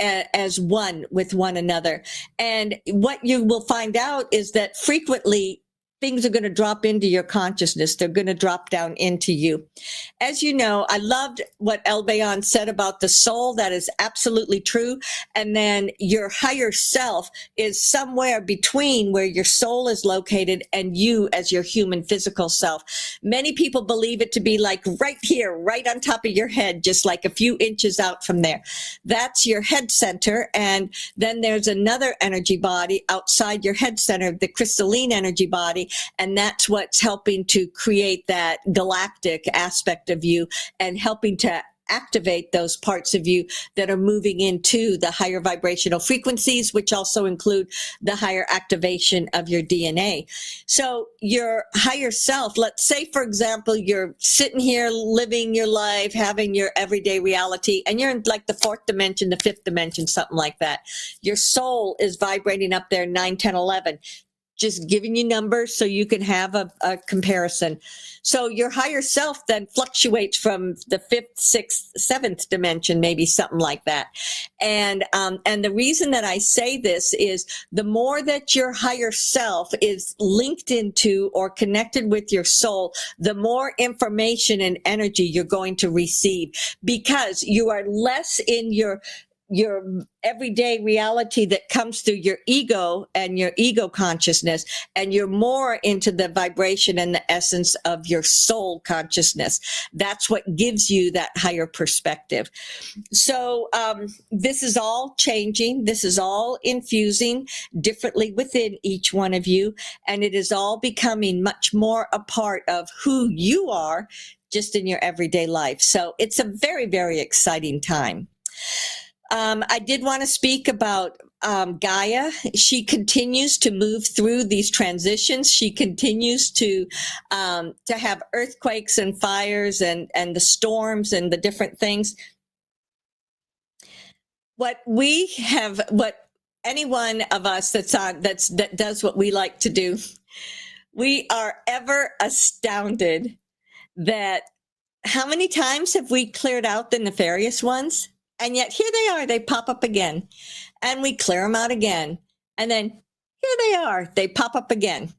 as one with one another? And what you will find out is that frequently things are going to drop into your consciousness. They're going to drop down into you. As you know, I loved what Albayon said about the soul. That is absolutely true. And then your higher self is somewhere between where your soul is located and you as your human physical self. Many people believe it to be like right here, right on top of your head, just like a few inches out from there. That's your head center. And then there's another energy body outside your head center, the crystalline energy body. And that's what's helping to create that galactic aspect of you and helping to activate those parts of you that are moving into the higher vibrational frequencies, which also include the higher activation of your DNA. So your higher self, let's say, for example, you're sitting here living your life, having your everyday reality, and you're in like the fourth dimension, the fifth dimension, something like that. Your soul is vibrating up there, 9, 10, 11. Just giving you numbers so you can have a comparison. So your higher self then fluctuates from the fifth, sixth, seventh dimension, maybe something like that. And the reason that I say this is the more that your higher self is linked into or connected with your soul, the more information and energy you're going to receive, because you are less in your everyday reality that comes through your ego and your ego consciousness, and you're more into the vibration and the essence of your soul consciousness. That's what gives you that higher perspective. So this is all changing. This is all infusing differently within each one of you, and it is all becoming much more a part of who you are just in your everyday life. So it's a very, very exciting time. I did want to speak about Gaia. She continues to move through these transitions. She continues to have earthquakes and fires and the storms and the different things. What any one of us that does what we like to do, we are ever astounded that how many times have we cleared out the nefarious ones? And yet here they are, they pop up again, and we clear them out again. And then here they are, they pop up again.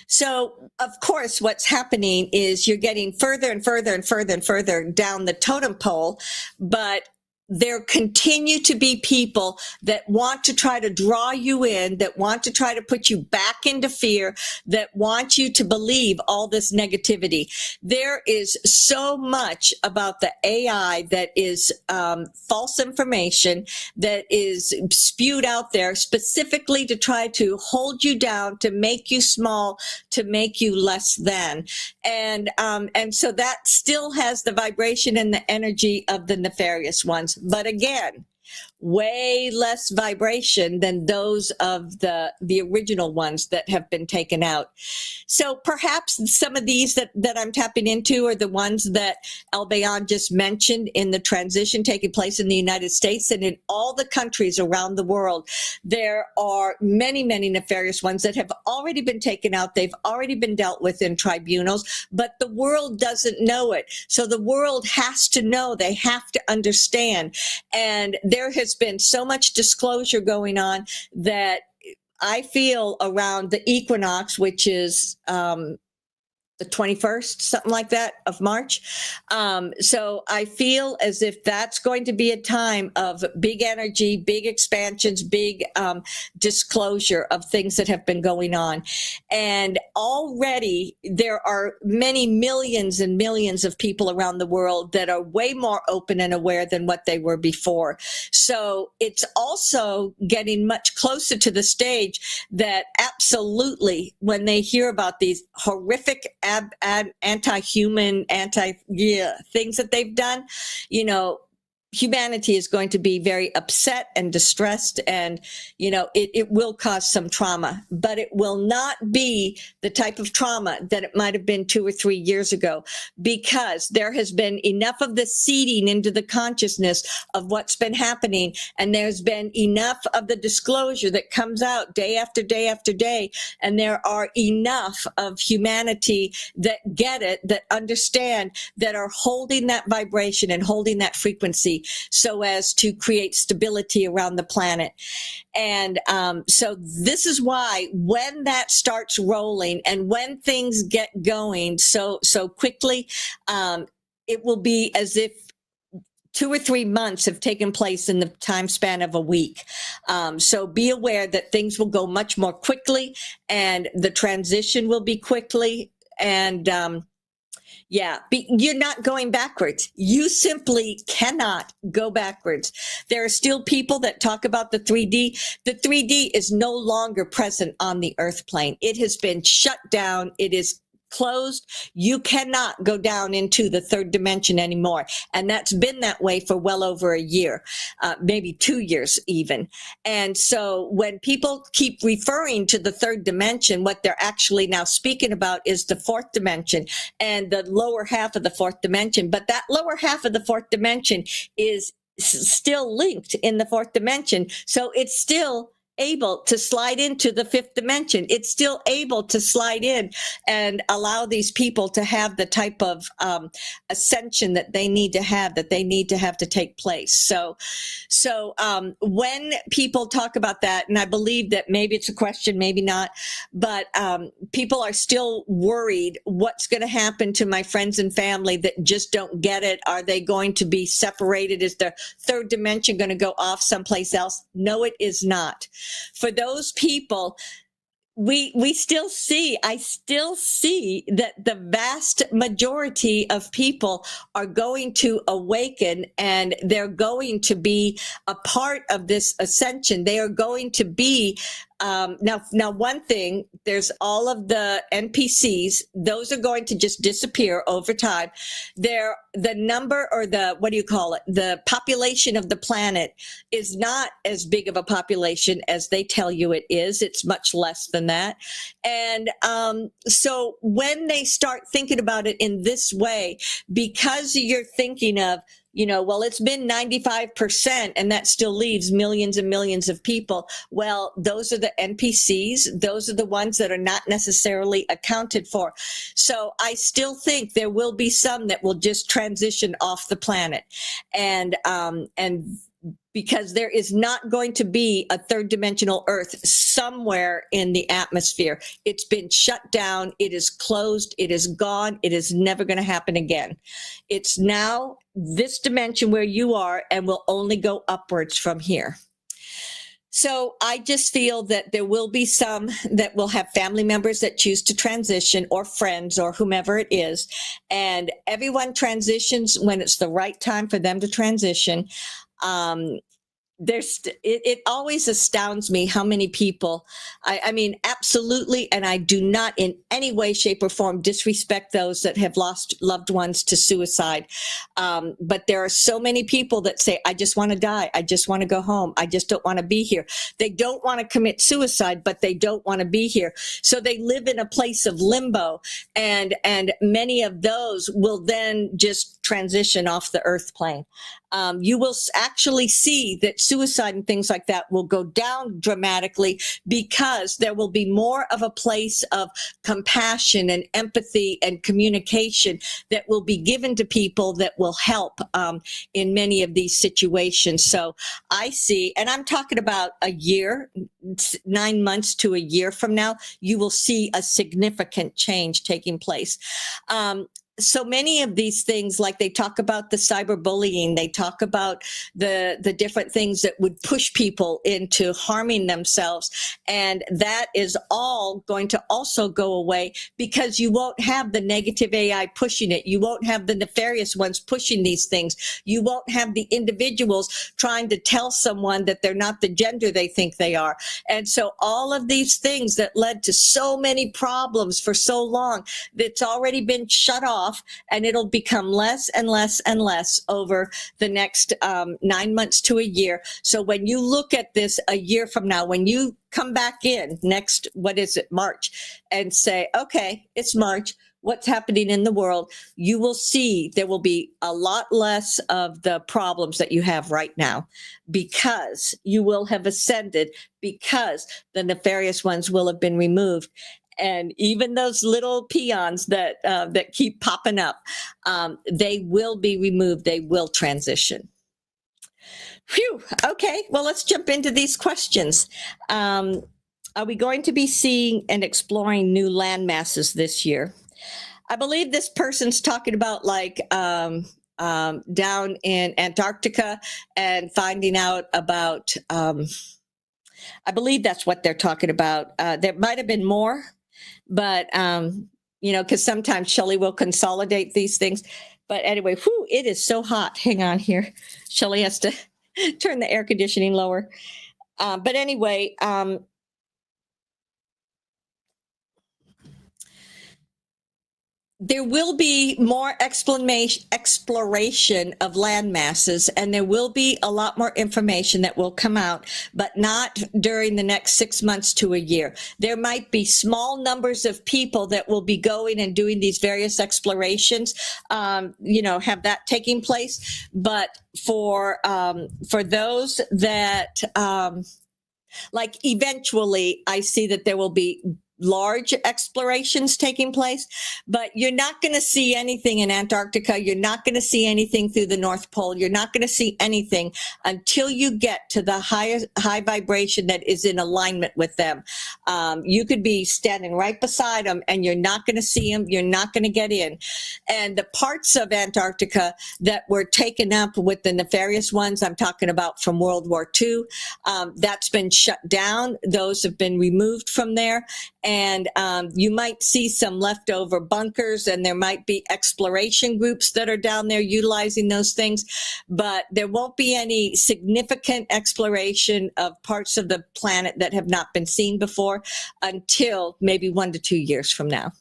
So of course, what's happening is you're getting further and further and further and further down the totem pole, but there continue to be people that want to try to draw you in, that want to try to put you back into fear, that want you to believe all this negativity. There is so much about the AI that is false information that is spewed out there specifically to try to hold you down, to make you small, to make you less than. And so that still has the vibration and the energy of the nefarious ones. But again, way less vibration than those of the original ones that have been taken out. So perhaps some of these that I'm tapping into are the ones that Albayon just mentioned in the transition taking place in the United States and in all the countries around the world. There are many, many nefarious ones that have already been taken out. They've already been dealt with in tribunals, but the world doesn't know it. So the world has to know, they have to understand. And there has been so much disclosure going on that I feel around the equinox, which is the 21st, something like that, of March. So I feel as if that's going to be a time of big energy, big expansions, big disclosure of things that have been going on. And already there are many millions and millions of people around the world that are way more open and aware than what they were before. So it's also getting much closer to the stage that absolutely when they hear about these horrific anti-human, things that they've done, humanity is going to be very upset and distressed, and it will cause some trauma, but it will not be the type of trauma that it might have been 2 or 3 years ago, because there has been enough of the seeding into the consciousness of what's been happening, and there's been enough of the disclosure that comes out day after day after day, and there are enough of humanity that get it, that understand, that are holding that vibration and holding that frequency. energy so as to create stability around the planet. And so this is why when that starts rolling and when things get going so quickly, it will be as if 2 or 3 months have taken place in the time span of a week. So be aware that things will go much more quickly and the transition will be quickly. And you're not going backwards. You simply cannot go backwards. There are still people that talk about the 3D. The 3D is no longer present on the earth plane. It has been shut down. It is closed. You cannot go down into the third dimension anymore. And that's been that way for well over a year, maybe 2 years even. And so when people keep referring to the third dimension, what they're actually now speaking about is the fourth dimension and the lower half of the fourth dimension. But that lower half of the fourth dimension is still linked in the fourth dimension. So it's still able to slide into the fifth dimension. It's still able to slide in and allow these people to have the type of ascension that they need to have to take place. So when people talk about that, and I believe that maybe it's a question, maybe not, but people are still worried what's going to happen to my friends and family that just don't get it. Are they going to be separated? Is the third dimension going to go off someplace else? No, it is not. For those people, I still see that the vast majority of people are going to awaken and they're going to be a part of this ascension. They are going to be now one thing, there's all of the NPCs, those are going to just disappear over time. The number, or the population of the planet is not as big of a population as they tell you it is. It's much less than that. And so when they start thinking about it in this way, because you're thinking of, well, it's been 95% and that still leaves millions and millions of people. Well, those are the NPCs. Those are the ones that are not necessarily accounted for. So I still think there will be some that will just transition off the planet. And because there is not going to be a third dimensional Earth somewhere in the atmosphere. It's been shut down. It is closed. It is gone. It is never going to happen again. It's now this dimension where you are and will only go upwards from here. So I just feel that there will be some that will have family members that choose to transition, or friends, or whomever it is. And everyone transitions when it's the right time for them to transition. It always astounds me how many people, I mean, absolutely. And I do not in any way, shape, or form disrespect those that have lost loved ones to suicide. But there are so many people that say, I just want to die. I just want to go home. I just don't want to be here. They don't want to commit suicide, but they don't want to be here. So they live in a place of limbo. And many of those will then just transition off the earth plane. You will actually see that suicide and things like that will go down dramatically, because there will be more of a place of compassion and empathy and communication that will be given to people that will help in many of these situations. So I see, and I'm talking about a year, 9 months to a year from now, you will see a significant change taking place. So many of these things, like they talk about the cyberbullying, they talk about the different things that would push people into harming themselves. And that is all going to also go away, because you won't have the negative AI pushing it. You won't have the nefarious ones pushing these things. You won't have the individuals trying to tell someone that they're not the gender they think they are. And so all of these things that led to so many problems for so long, that's already been shut off. And it'll become less and less and less over the next 9 months to a year. So when you look at this a year from now, when you come back in next, March, and say, okay, it's March, what's happening in the world, you will see there will be a lot less of the problems that you have right now, because you will have ascended, because the nefarious ones will have been removed. And even those little peons that keep popping up, they will be removed. They will transition. Phew. Okay. Well, let's jump into these questions. Are we going to be seeing and exploring new land masses this year? I believe this person's talking about like down in Antarctica and finding out about. I believe that's what they're talking about. There might have been more, but because sometimes Shelly will consolidate these things. But anyway, whew, it is so hot. Hang on here. Shelly has to turn the air conditioning lower. But anyway, there will be more exploration of land masses, and there will be a lot more information that will come out, but not during the next 6 months to a year. There might be small numbers of people that will be going and doing these various explorations, have that taking place. But for those that, like eventually, I see that there will be large explorations taking place, but you're not going to see anything in Antarctica. You're not going to see anything through the North Pole. You're not going to see anything until you get to the high vibration that is in alignment with them. You could be standing right beside them and you're not going to see them. You're not going to get in. And the parts of Antarctica that were taken up with the nefarious ones, I'm talking about from World War II, that's been shut down. Those have been removed from there. And you might see some leftover bunkers, and there might be exploration groups that are down there utilizing those things. But there won't be any significant exploration of parts of the planet that have not been seen before until maybe 1 to 2 years from now.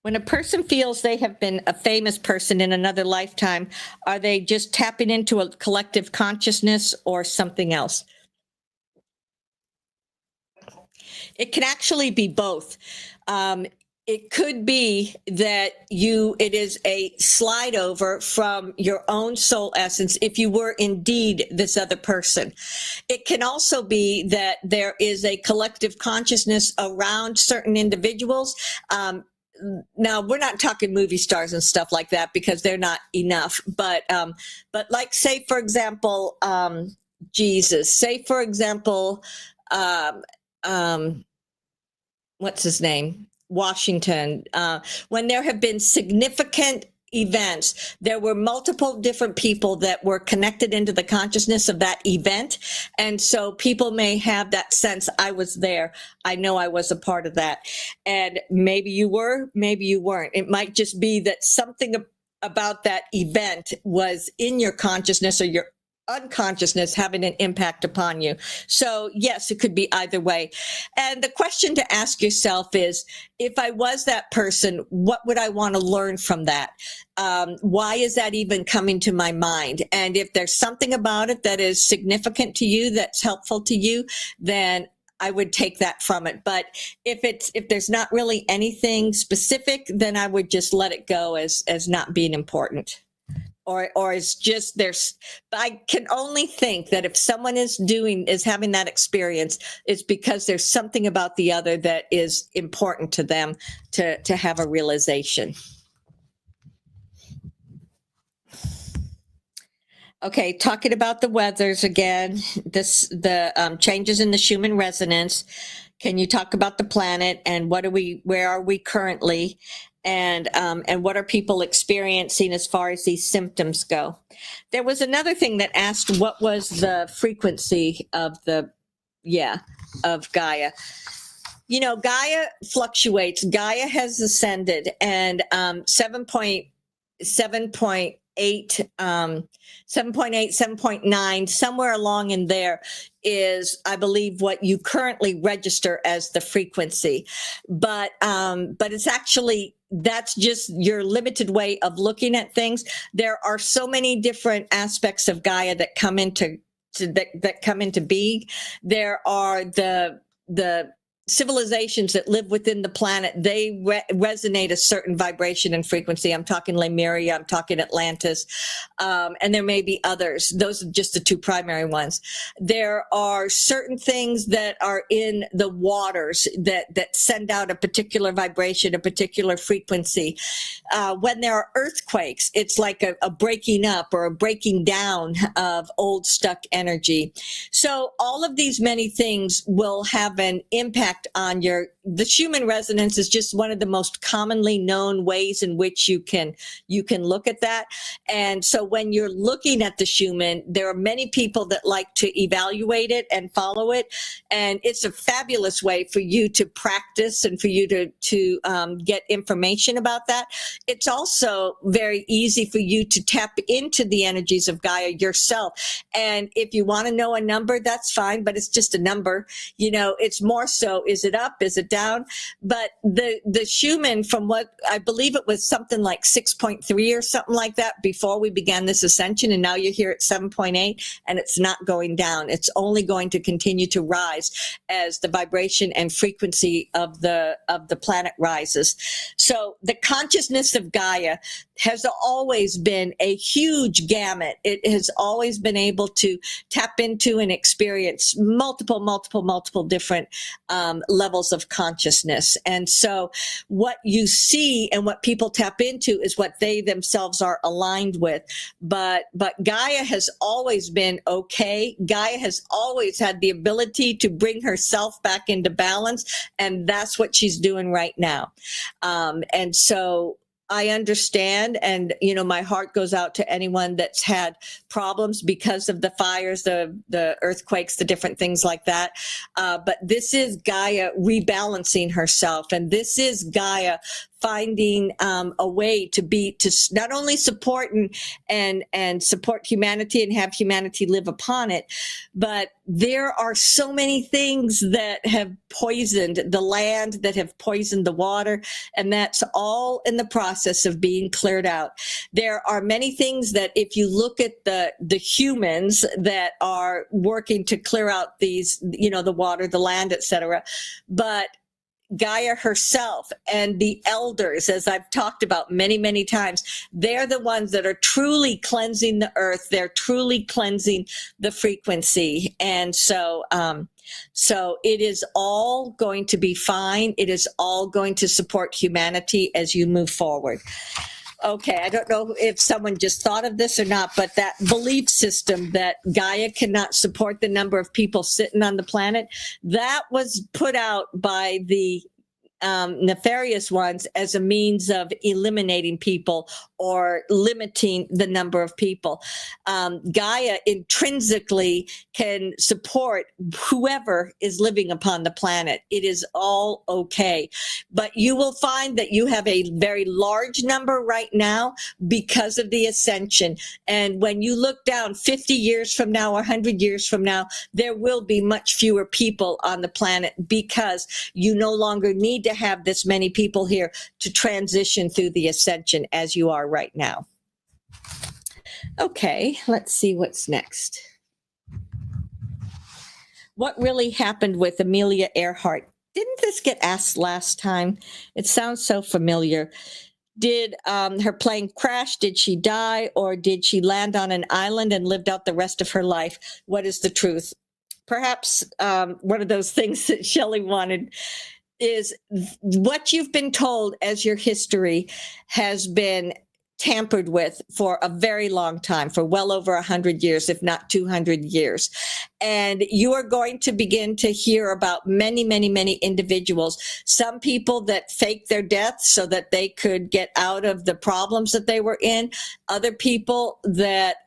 When a person feels they have been a famous person in another lifetime, are they just tapping into a collective consciousness or something else? It can actually be both. It could be that it is a slide over from your own soul essence if you were indeed this other person. It can also be that there is a collective consciousness around certain individuals. Now we're not talking movie stars and stuff like that because they're not enough, but like say for example, Jesus, say for example, what's his name? Washington, when there have been significant events, there were multiple different people that were connected into the consciousness of that event. And so people may have that sense, I was there. I know I was a part of that. And maybe you were, maybe you weren't. It might just be that something about that event was in your consciousness or your unconsciousness having an impact upon you. So yes, it could be either way. And the question to ask yourself is, if I was that person, what would I want to learn from that? Why is that even coming to my mind? And if there's something about it that is significant to you, that's helpful to you, then I would take that from it. But if there's not really anything specific, then I would just let it go as not being important. Or it's just I can only think that if someone is having that experience, it's because there's something about the other that is important to them to have a realization. Okay, talking about the weathers again, the changes in the Schumann resonance. Can you talk about the planet and where are we currently? And what are people experiencing as far as these symptoms go? There was another thing that asked what was the frequency of Gaia. Gaia fluctuates. Gaia has ascended, and 7.8, 7.9, somewhere along in there is, I believe, what you currently register as the frequency. But it's actually, that's just your limited way of looking at things. There are so many different aspects of Gaia that come into being. There are the civilizations that live within the planet, they resonate a certain vibration and frequency. I'm talking Lemuria, I'm talking Atlantis, and there may be others. Those are just the two primary ones. There are certain things that are in the waters that send out a particular vibration, a particular frequency. When there are earthquakes, it's like a breaking up or a breaking down of old stuck energy. So all of these many things will have an impact on the Schumann resonance is just one of the most commonly known ways in which you can look at that. And so when you're looking at the Schumann, there are many people that like to evaluate it and follow it. And it's a fabulous way for you to practice and for you to get information about that. It's also very easy for you to tap into the energies of Gaia yourself. And if you want to know a number, that's fine, but it's just a number. It's more so, is it up? Is it down? But the Schumann, from what I believe it was something like 6.3 or something like that before we began this ascension, and now you're here at 7.8, and it's not going down. It's only going to continue to rise as the vibration and frequency of the planet rises. So the consciousness of Gaia has always been a huge gamut. It has always been able to tap into and experience multiple different levels of consciousness. And so what you see and what people tap into is what they themselves are aligned with. But Gaia has always been okay. Gaia has always had the ability to bring herself back into balance. And that's what she's doing right now. And so I understand, and my heart goes out to anyone that's had problems because of the fires, the earthquakes, the different things like that. But this is Gaia rebalancing herself, and this is Gaia finding a way to not only support and support humanity and have humanity live upon it, but there are so many things that have poisoned the land, that have poisoned the water, and that's all in the process of being cleared out. There are many things that, if you look at the humans that are working to clear out these, the water, the land, etc., but Gaia herself and the elders, as I've talked about many times, they're the ones that are truly cleansing the earth. They're truly cleansing the frequency. And so it is all going to be fine. It is all going to support humanity as you move forward. Okay, I don't know if someone just thought of this or not, but that belief system that Gaia cannot support the number of people sitting on the planet, that was put out by the nefarious ones as a means of eliminating people or limiting the number of people. Gaia intrinsically can support whoever is living upon the planet. It is all okay. But you will find that you have a very large number right now because of the ascension. And when you look down 50 years from now or 100 years from now, there will be much fewer people on the planet because you no longer need to have this many people here to transition through the ascension as you are right now. Okay, let's see what's next. What really happened with Amelia Earhart? Didn't this get asked last time? It sounds so familiar. Did her plane crash? Did she die? Or did she land on an island and lived out the rest of her life? What is the truth? Perhaps one of those things that Shelly wanted is what you've been told as your history has been tampered with for a very long time, for well over 100 years, if not 200 years. And you are going to begin to hear about many individuals, some people that faked their deaths so that they could get out of the problems that they were in, other people that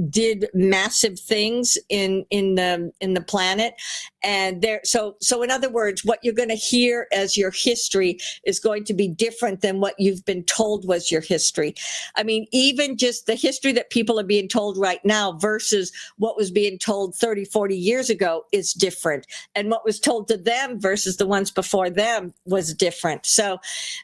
did massive things in the planet. And so in other words, what you're going to hear as your history is going to be different than what you've been told was your history. I mean, even just the history that people are being told right now versus what was being told 30, 40 years ago is different. And what was told to them versus the ones before them was different. So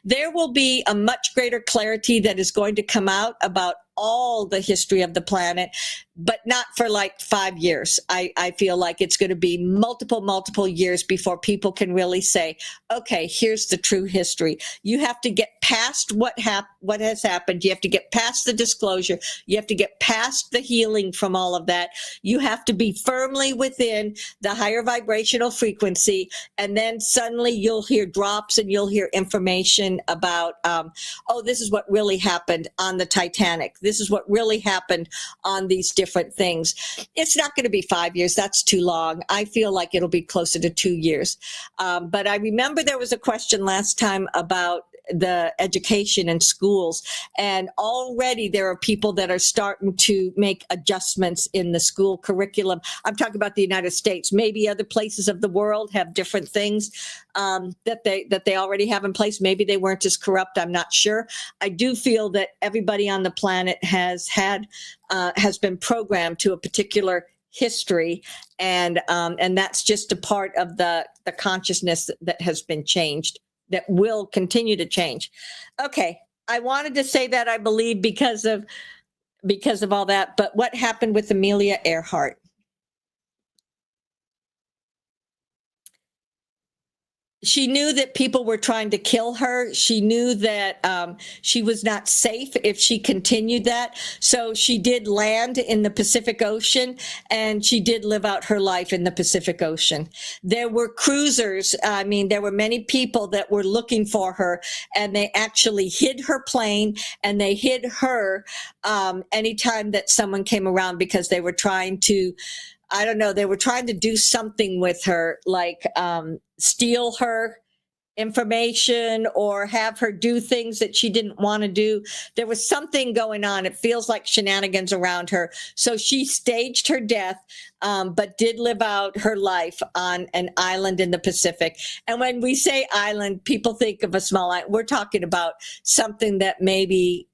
there will be a much greater clarity that is going to come out about all the history of the planet, but not for like 5 years. I feel like it's going to be multiple years before people can really say, okay, here's the true history. You have to get past what has happened. You have to get past the disclosure. You have to get past the healing from all of that. You have to be firmly within the higher vibrational frequency. And then suddenly you'll hear drops and you'll hear information about, oh, this is what really happened on the Titanic. This is what really happened on these different things. It's not going to be 5 years. That's too long. I feel like it'll be closer to 2 years. But I remember there was a question last time about the education in schools, and already there are people that are starting to make adjustments in the school curriculum. I'm talking about the United States. Maybe other places of the world have different things that they already have in place. Maybe they weren't as corrupt. I'm not sure. I do feel that everybody on the planet has been programmed to a particular history, and that's just a part of the consciousness that has been changed, that will continue to change. Okay, I wanted to say that, I believe, because of all that. But what happened with Amelia Earhart? She knew that people were trying to kill her. She knew that she was not safe if she continued that. So she did land in the Pacific Ocean, and she did live out her life in the Pacific Ocean. There were cruisers. I mean, there were many people that were looking for her, and they actually hid her plane, and they hid her anytime that someone came around, because they were trying to, I don't know, they were trying to do something with her, like steal her information or have her do things that she didn't want to do. There was something going on. It feels like shenanigans around her. So she staged her death, but did live out her life on an island in the Pacific. And when we say island, people think of a small island. We're talking about something that maybe,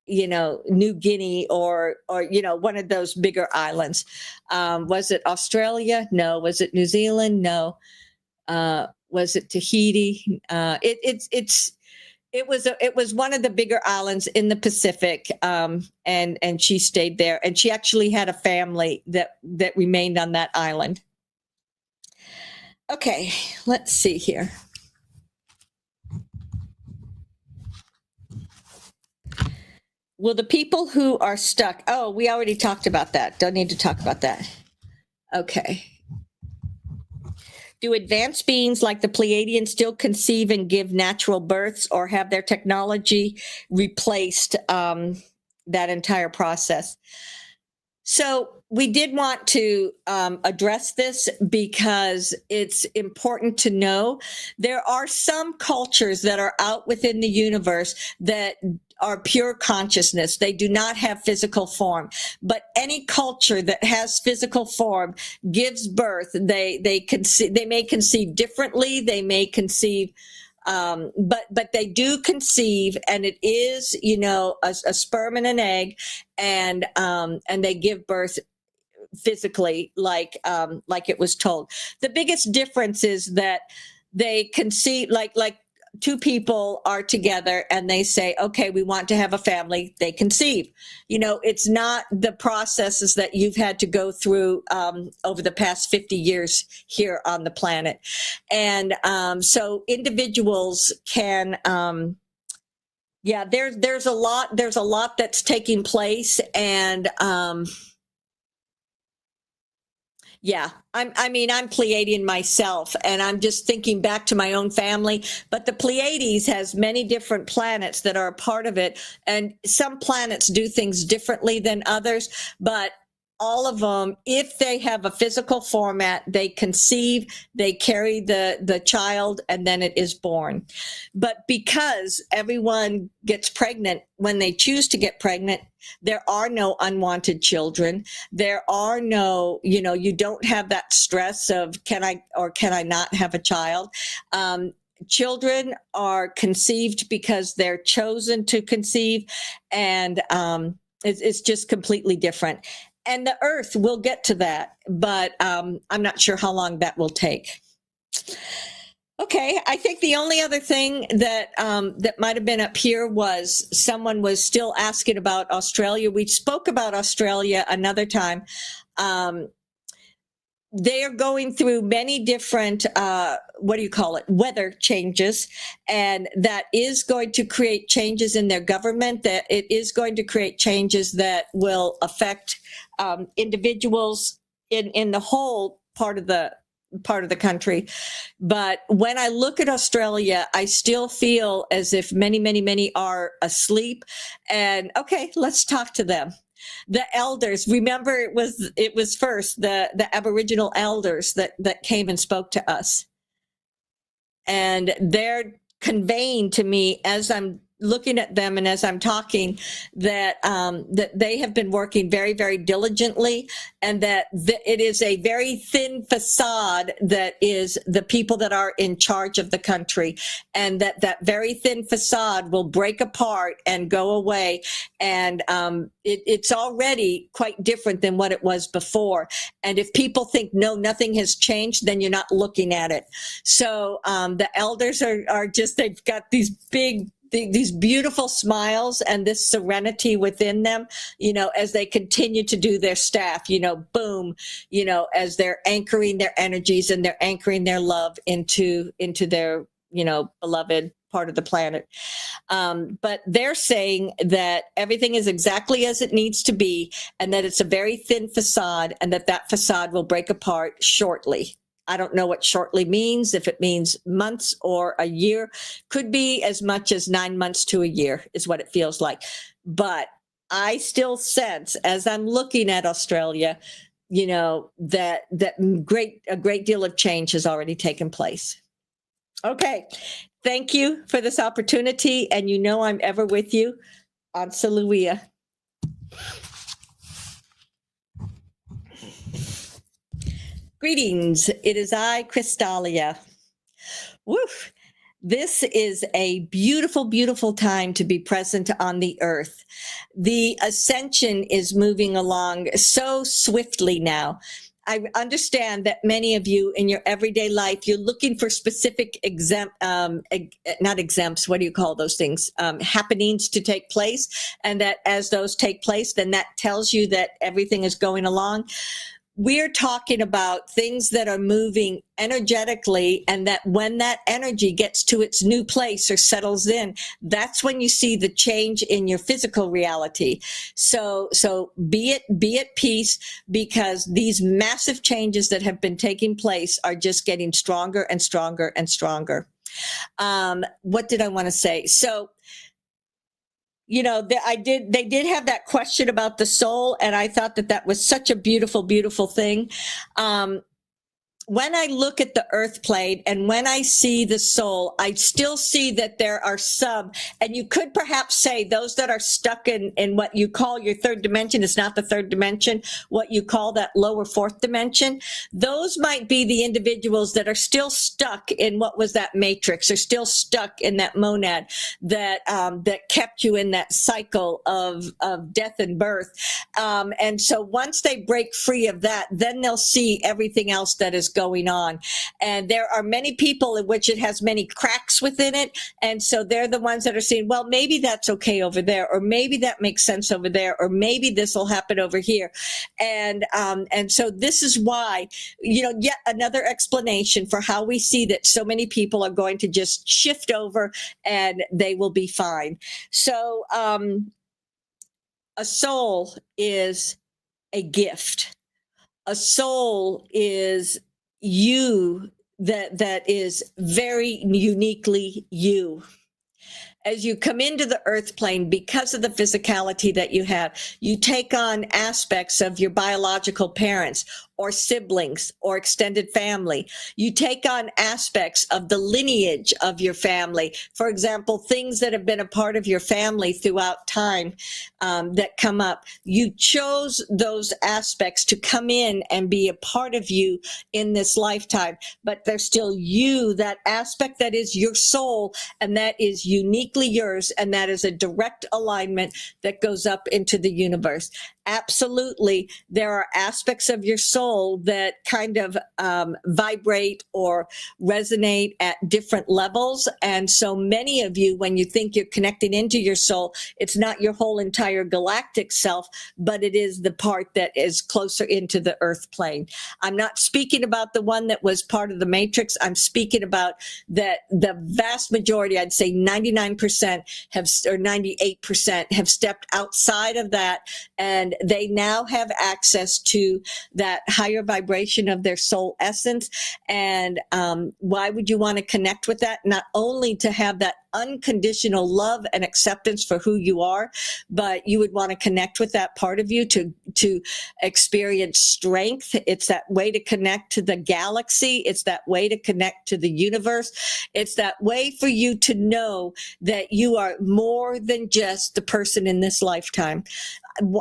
New Guinea or one of those bigger islands. Was it Australia? No. Was it New Zealand? No. Was it Tahiti? It was one of the bigger islands in the Pacific, and she stayed there, and she actually had a family that remained on that island. Okay, let's see here. Will the people who are stuck? Oh, we already talked about that. Don't need to talk about that. Okay. Do advanced beings like the Pleiadians still conceive and give natural births, or have their technology replaced that entire process? So we did want to address this because it's important to know there are some cultures that are out within the universe that are pure consciousness. They do not have physical form, but any culture that has physical form gives birth. They may conceive differently. They may conceive, but they do conceive, and it is, a sperm and an egg, and they give birth physically, like it was told. The biggest difference is that they conceive, like two people are together and they say, okay, we want to have a family. They conceive. It's not the processes that you've had to go through over the past 50 years here on the planet. And so individuals can, there's a lot that's taking place. And I'm Pleiadian myself, and I'm just thinking back to my own family. But the Pleiades has many different planets that are a part of it, and some planets do things differently than others. But all of them, if they have a physical format, they conceive, they carry the child, and then it is born. But because everyone gets pregnant when they choose to get pregnant, there are no unwanted children. There are no, you don't have that stress of can I or can I not have a child. Children are conceived because they're chosen to conceive, and it's just completely different. And the Earth will get to that, but I'm not sure how long that will take. Okay, I think the only other thing that that might have been up here was someone was still asking about Australia. We spoke about Australia another time. Um, they are going through many different what do you call it, weather changes, and that is going to create changes in their government, that it is going to create changes that will affect individuals in the whole part of the country. But when I look at Australia, I still feel as if many are asleep. And okay, let's talk to them. The elders, remember, it was first the Aboriginal elders that came and spoke to us, and they're conveying to me as I'm looking at them and as I'm talking that that they have been working very diligently, and that it is a very thin facade that is the people that are in charge of the country, and that very thin facade will break apart and go away, and it's already quite different than what it was before. And if people think no, nothing has changed, then you're not looking at it. So the elders are just, they've got these these beautiful smiles and this serenity within them, you know, as they continue to do their staff, you know, boom, you know, as they're anchoring their energies and they're anchoring their love into their, you know, beloved part of the planet. But they're saying that everything is exactly as it needs to be, and that it's a very thin facade, and that facade will break apart shortly. I don't know what shortly means, if it means months or a year. Could be as much as 9 months to a year is what it feels like. But I still sense, as I'm looking at Australia, you know, that a great deal of change has already taken place. Okay. Thank you for this opportunity. And you know I'm ever with you. Ansaluia. Greetings. It is I, Crystalia. Woof. This is a beautiful time to be present on the earth. The ascension is moving along so swiftly now. I understand that many of you in your everyday life, you're looking for specific not exempts, what do you call those things? Happenings to take place. And that as those take place, then that tells you that everything is going along. We're talking about things that are moving energetically, and that when that energy gets to its new place or settles in, that's when you see the change in your physical reality. So be at peace, because these massive changes that have been taking place are just getting stronger and stronger and stronger. What did I want to say? So, you know, they did have that question about the soul, and I thought that was such a beautiful thing. When I look at the earth plane and when I see the soul, I still see that there are some, and you could perhaps say those that are stuck in what you call your third dimension. It's not the third dimension, what you call that lower fourth dimension. Those might be the individuals that are still stuck in what was that matrix, or still stuck in that monad that kept you in that cycle of death and birth. And so once they break free of that, then they'll see everything else that is going on. And there are many people in which it has many cracks within it. And so they're the ones that are saying, well, maybe that's okay over there, or maybe that makes sense over there, or maybe this will happen over here. And so this is why, you know, yet another explanation for how we see that so many people are going to just shift over and they will be fine. So a soul is a gift. A soul is you, that is very uniquely you. As you come into the earth plane, because of the physicality that you have, you take on aspects of your biological parents or siblings or extended family. You take on aspects of the lineage of your family. For example, things that have been a part of your family throughout time that come up. You chose those aspects to come in and be a part of you in this lifetime, but they're still you, that aspect that is your soul, and that is uniquely yours, and that is a direct alignment that goes up into the universe. absolutely, there are aspects of your soul that kind of vibrate or resonate at different levels. And so many of you, when you think you're connecting into your soul, it's not your whole entire galactic self, but it is the part that is closer into the earth plane. I'm not speaking about the one that was part of the matrix. I'm speaking about that the vast majority, I'd say 99% have, or 98% have stepped outside of that, and they now have access to that higher vibration of their soul essence. And why would you want to connect with that? Not only to have that unconditional love and acceptance for who you are, but you would want to connect with that part of you to experience strength. It's that way to connect to the galaxy. It's that way to connect to the universe. It's that way for you to know that you are more than just the person in this lifetime.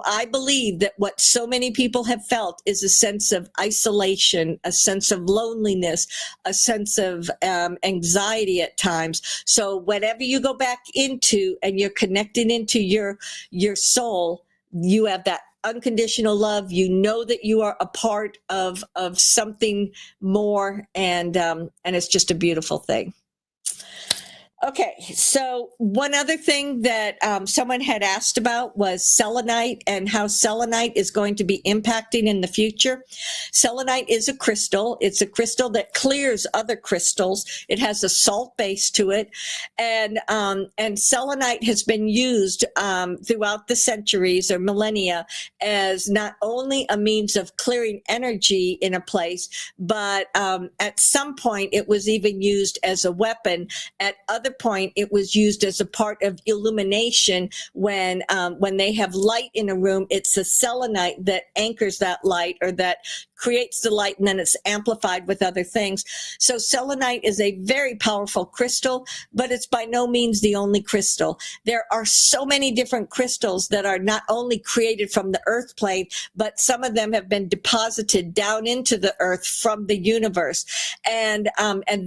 I believe that what so many people have felt is a sense of isolation, a sense of loneliness, a sense of anxiety at times. So whenever you go back into and you're connecting into your soul, you have that unconditional love. You know that you are a part of something more, and it's just a beautiful thing. Okay, so one other thing that someone had asked about was selenite and how selenite is going to be impacting in the future. Selenite is a crystal. It's a crystal that clears other crystals. It has a salt base to it, and selenite has been used throughout the centuries or millennia as not only a means of clearing energy in a place, but at some point it was even used as a weapon. At other point, it was used as a part of illumination. When they have light in a room, it's the selenite that anchors that light, or that creates the light, and then it's amplified with other things. So selenite is a very powerful crystal, but it's by no means the only crystal. There are so many different crystals that are not only created from the earth plane, but some of them have been deposited down into the earth from the universe. And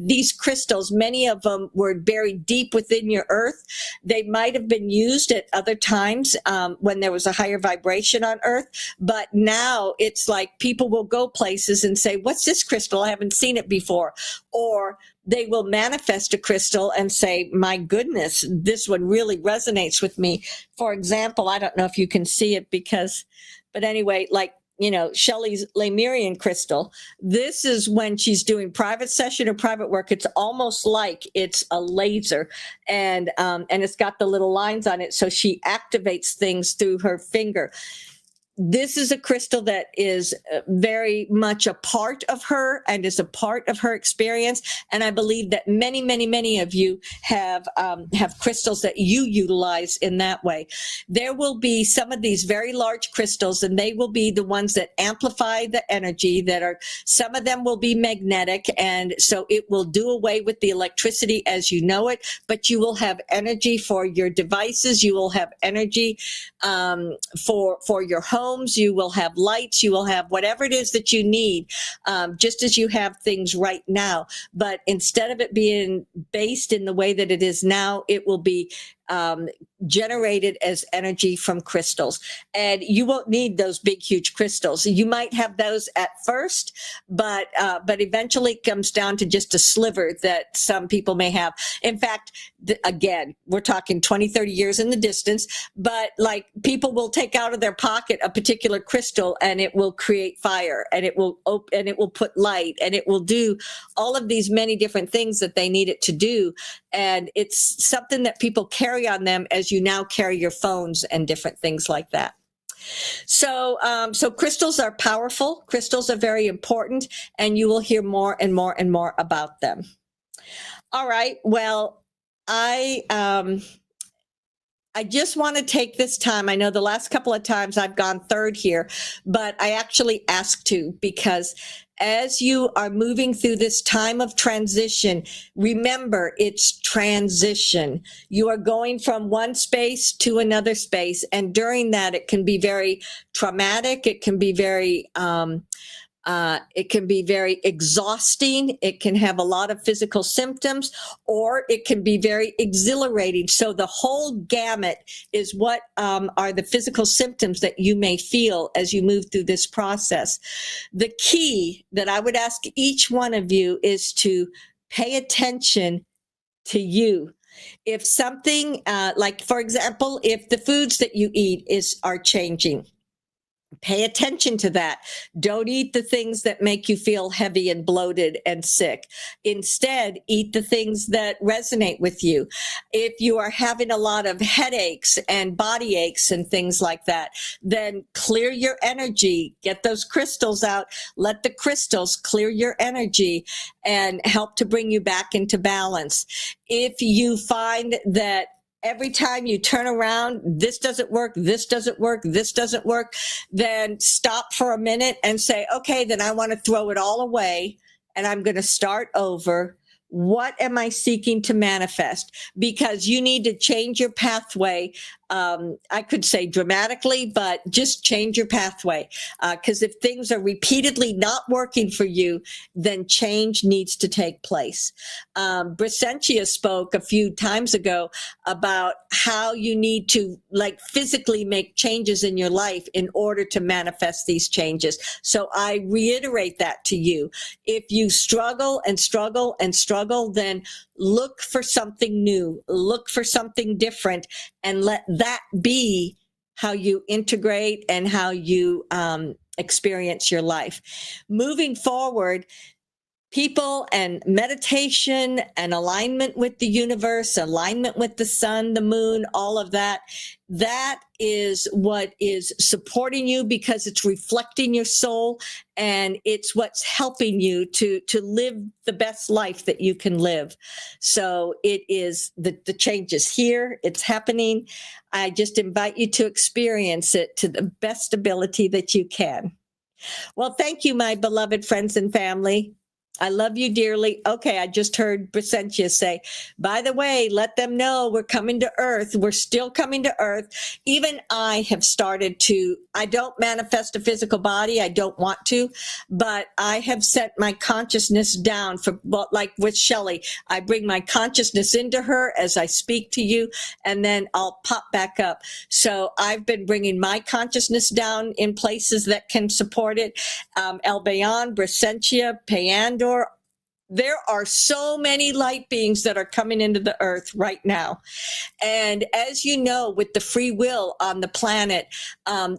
these crystals, many of them were buried deep within your earth. They might have been used at other times when there was a higher vibration on earth, but now it's like people will go places and say, what's this crystal? I haven't seen it before. Or they will manifest a crystal and say, my goodness, this one really resonates with me. For example, I don't know if you can see it but anyway, like, Shelly's Lemurian crystal. This is when she's doing private session or private work. It's almost like it's a laser, and it's got the little lines on it. So she activates things through her finger. This is a crystal that is very much a part of her and is a part of her experience. And I believe that many, many, many of you have crystals that you utilize in that way. There will be some of these very large crystals, and they will be the ones that amplify the energy, some of them will be magnetic. And so it will do away with the electricity as you know it, but you will have energy for your devices. You will have energy for your home. You will have lights, you will have whatever it is that you need, just as you have things right now. But instead of it being based in the way that it is now, it will be generated as energy from crystals. And you won't need those big, huge crystals. You might have those at first, but eventually it comes down to just a sliver that some people may have. In fact, again, we're talking 20, 30 years in the distance, but like people will take out of their pocket a particular crystal, and it will create fire, and it will put light, and it will do all of these many different things that they need it to do. And it's something that people carry on them as you now carry your phones and different things like that. So crystals are powerful. Crystals are very important, and you will hear more and more and more about them. All right. Well, I just want to take this time. I know the last couple of times I've gone third here, but I actually asked to, because as you are moving through this time of transition, remember it's transition. You are going from one space to another space. And during that, it can be very traumatic. It can be very It can be very exhausting. It can have a lot of physical symptoms, or it can be very exhilarating. So the whole gamut is what are the physical symptoms that you may feel as you move through this process. The key that I would ask each one of you is to pay attention to you. If something, like for example, if the foods that you eat are changing, pay attention to that. Don't eat the things that make you feel heavy and bloated and sick. Instead, eat the things that resonate with you. If you are having a lot of headaches and body aches and things like that, then clear your energy. Get those crystals out. Let the crystals clear your energy and help to bring you back into balance. If you find that every time you turn around, this doesn't work, this doesn't work, this doesn't work, then stop for a minute and say, okay, then I want to throw it all away and I'm going to start over. What am I seeking to manifest? Because you need to change your pathway. I could say dramatically, but just change your pathway. Because if things are repeatedly not working for you, then change needs to take place. Brysentia spoke a few times ago about how you need to physically make changes in your life in order to manifest these changes. So I reiterate that to you. If you struggle and struggle and struggle, then look for something new, look for something different, and let that be how you integrate and how you experience your life. Moving forward, people and meditation and alignment with the universe, alignment with the sun, the moon, all of that, that is what is supporting you because it's reflecting your soul and it's what's helping you to live the best life that you can live. So it is the change is here. It's happening. I just invite you to experience it to the best ability that you can. Well, thank you, my beloved friends and family. I love you dearly. Okay, I just heard Brysentia say, by the way, let them know we're coming to Earth. We're still coming to Earth. Even I have started to, I don't manifest a physical body. I don't want to, but I have set my consciousness down for, well, like with Shelly, I bring my consciousness into her as I speak to you, and then I'll pop back up. So I've been bringing my consciousness down in places that can support it. Albayon, Brysentia, Payandor. There are so many light beings that are coming into the earth right now. And as you know, with the free will on the planet,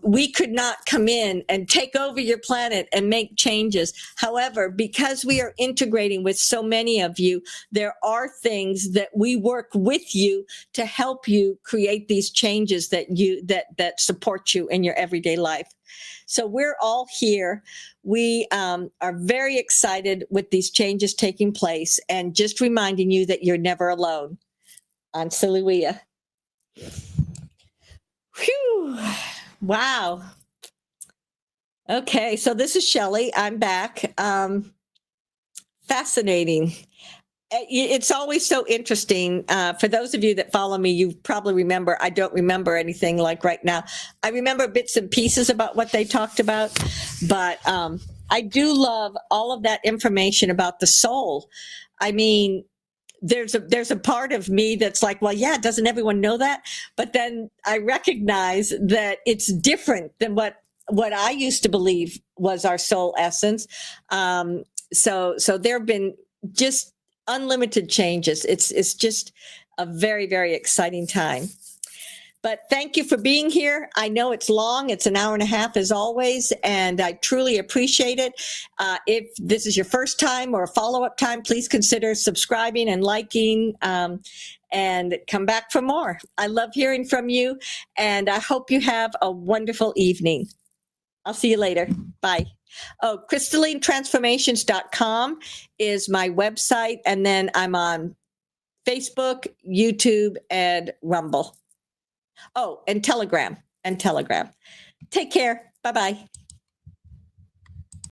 we could not come in and take over your planet and make changes. However, because we are integrating with so many of you, there are things that we work with you to help you create these changes that support you in your everyday life. So we're all here. We are very excited with these changes taking place, and just reminding you that you're never alone. On Saluia. Whew. Wow. Okay, so this is Shelly. I'm back. Fascinating. It's always so interesting. For those of you that follow me, you probably remember, I don't remember anything like right now. I remember bits and pieces about what they talked about, but I do love all of that information about the soul. I mean, there's a part of me that's like, well, yeah, doesn't everyone know that? But then I recognize that it's different than what I used to believe was our soul essence. So there have been just unlimited changes. It's just a very, very exciting time. But thank you for being here. I know it's long. It's an hour and a half as always, and I truly appreciate it. If this is your first time or a follow-up time, please consider subscribing and liking, and come back for more. I love hearing from you, and I hope you have a wonderful evening. I'll see you later. Bye. Oh, crystallinetransformations.com is my website, and then I'm on Facebook, YouTube, and Rumble. Oh, and Telegram. Take care. Bye-bye.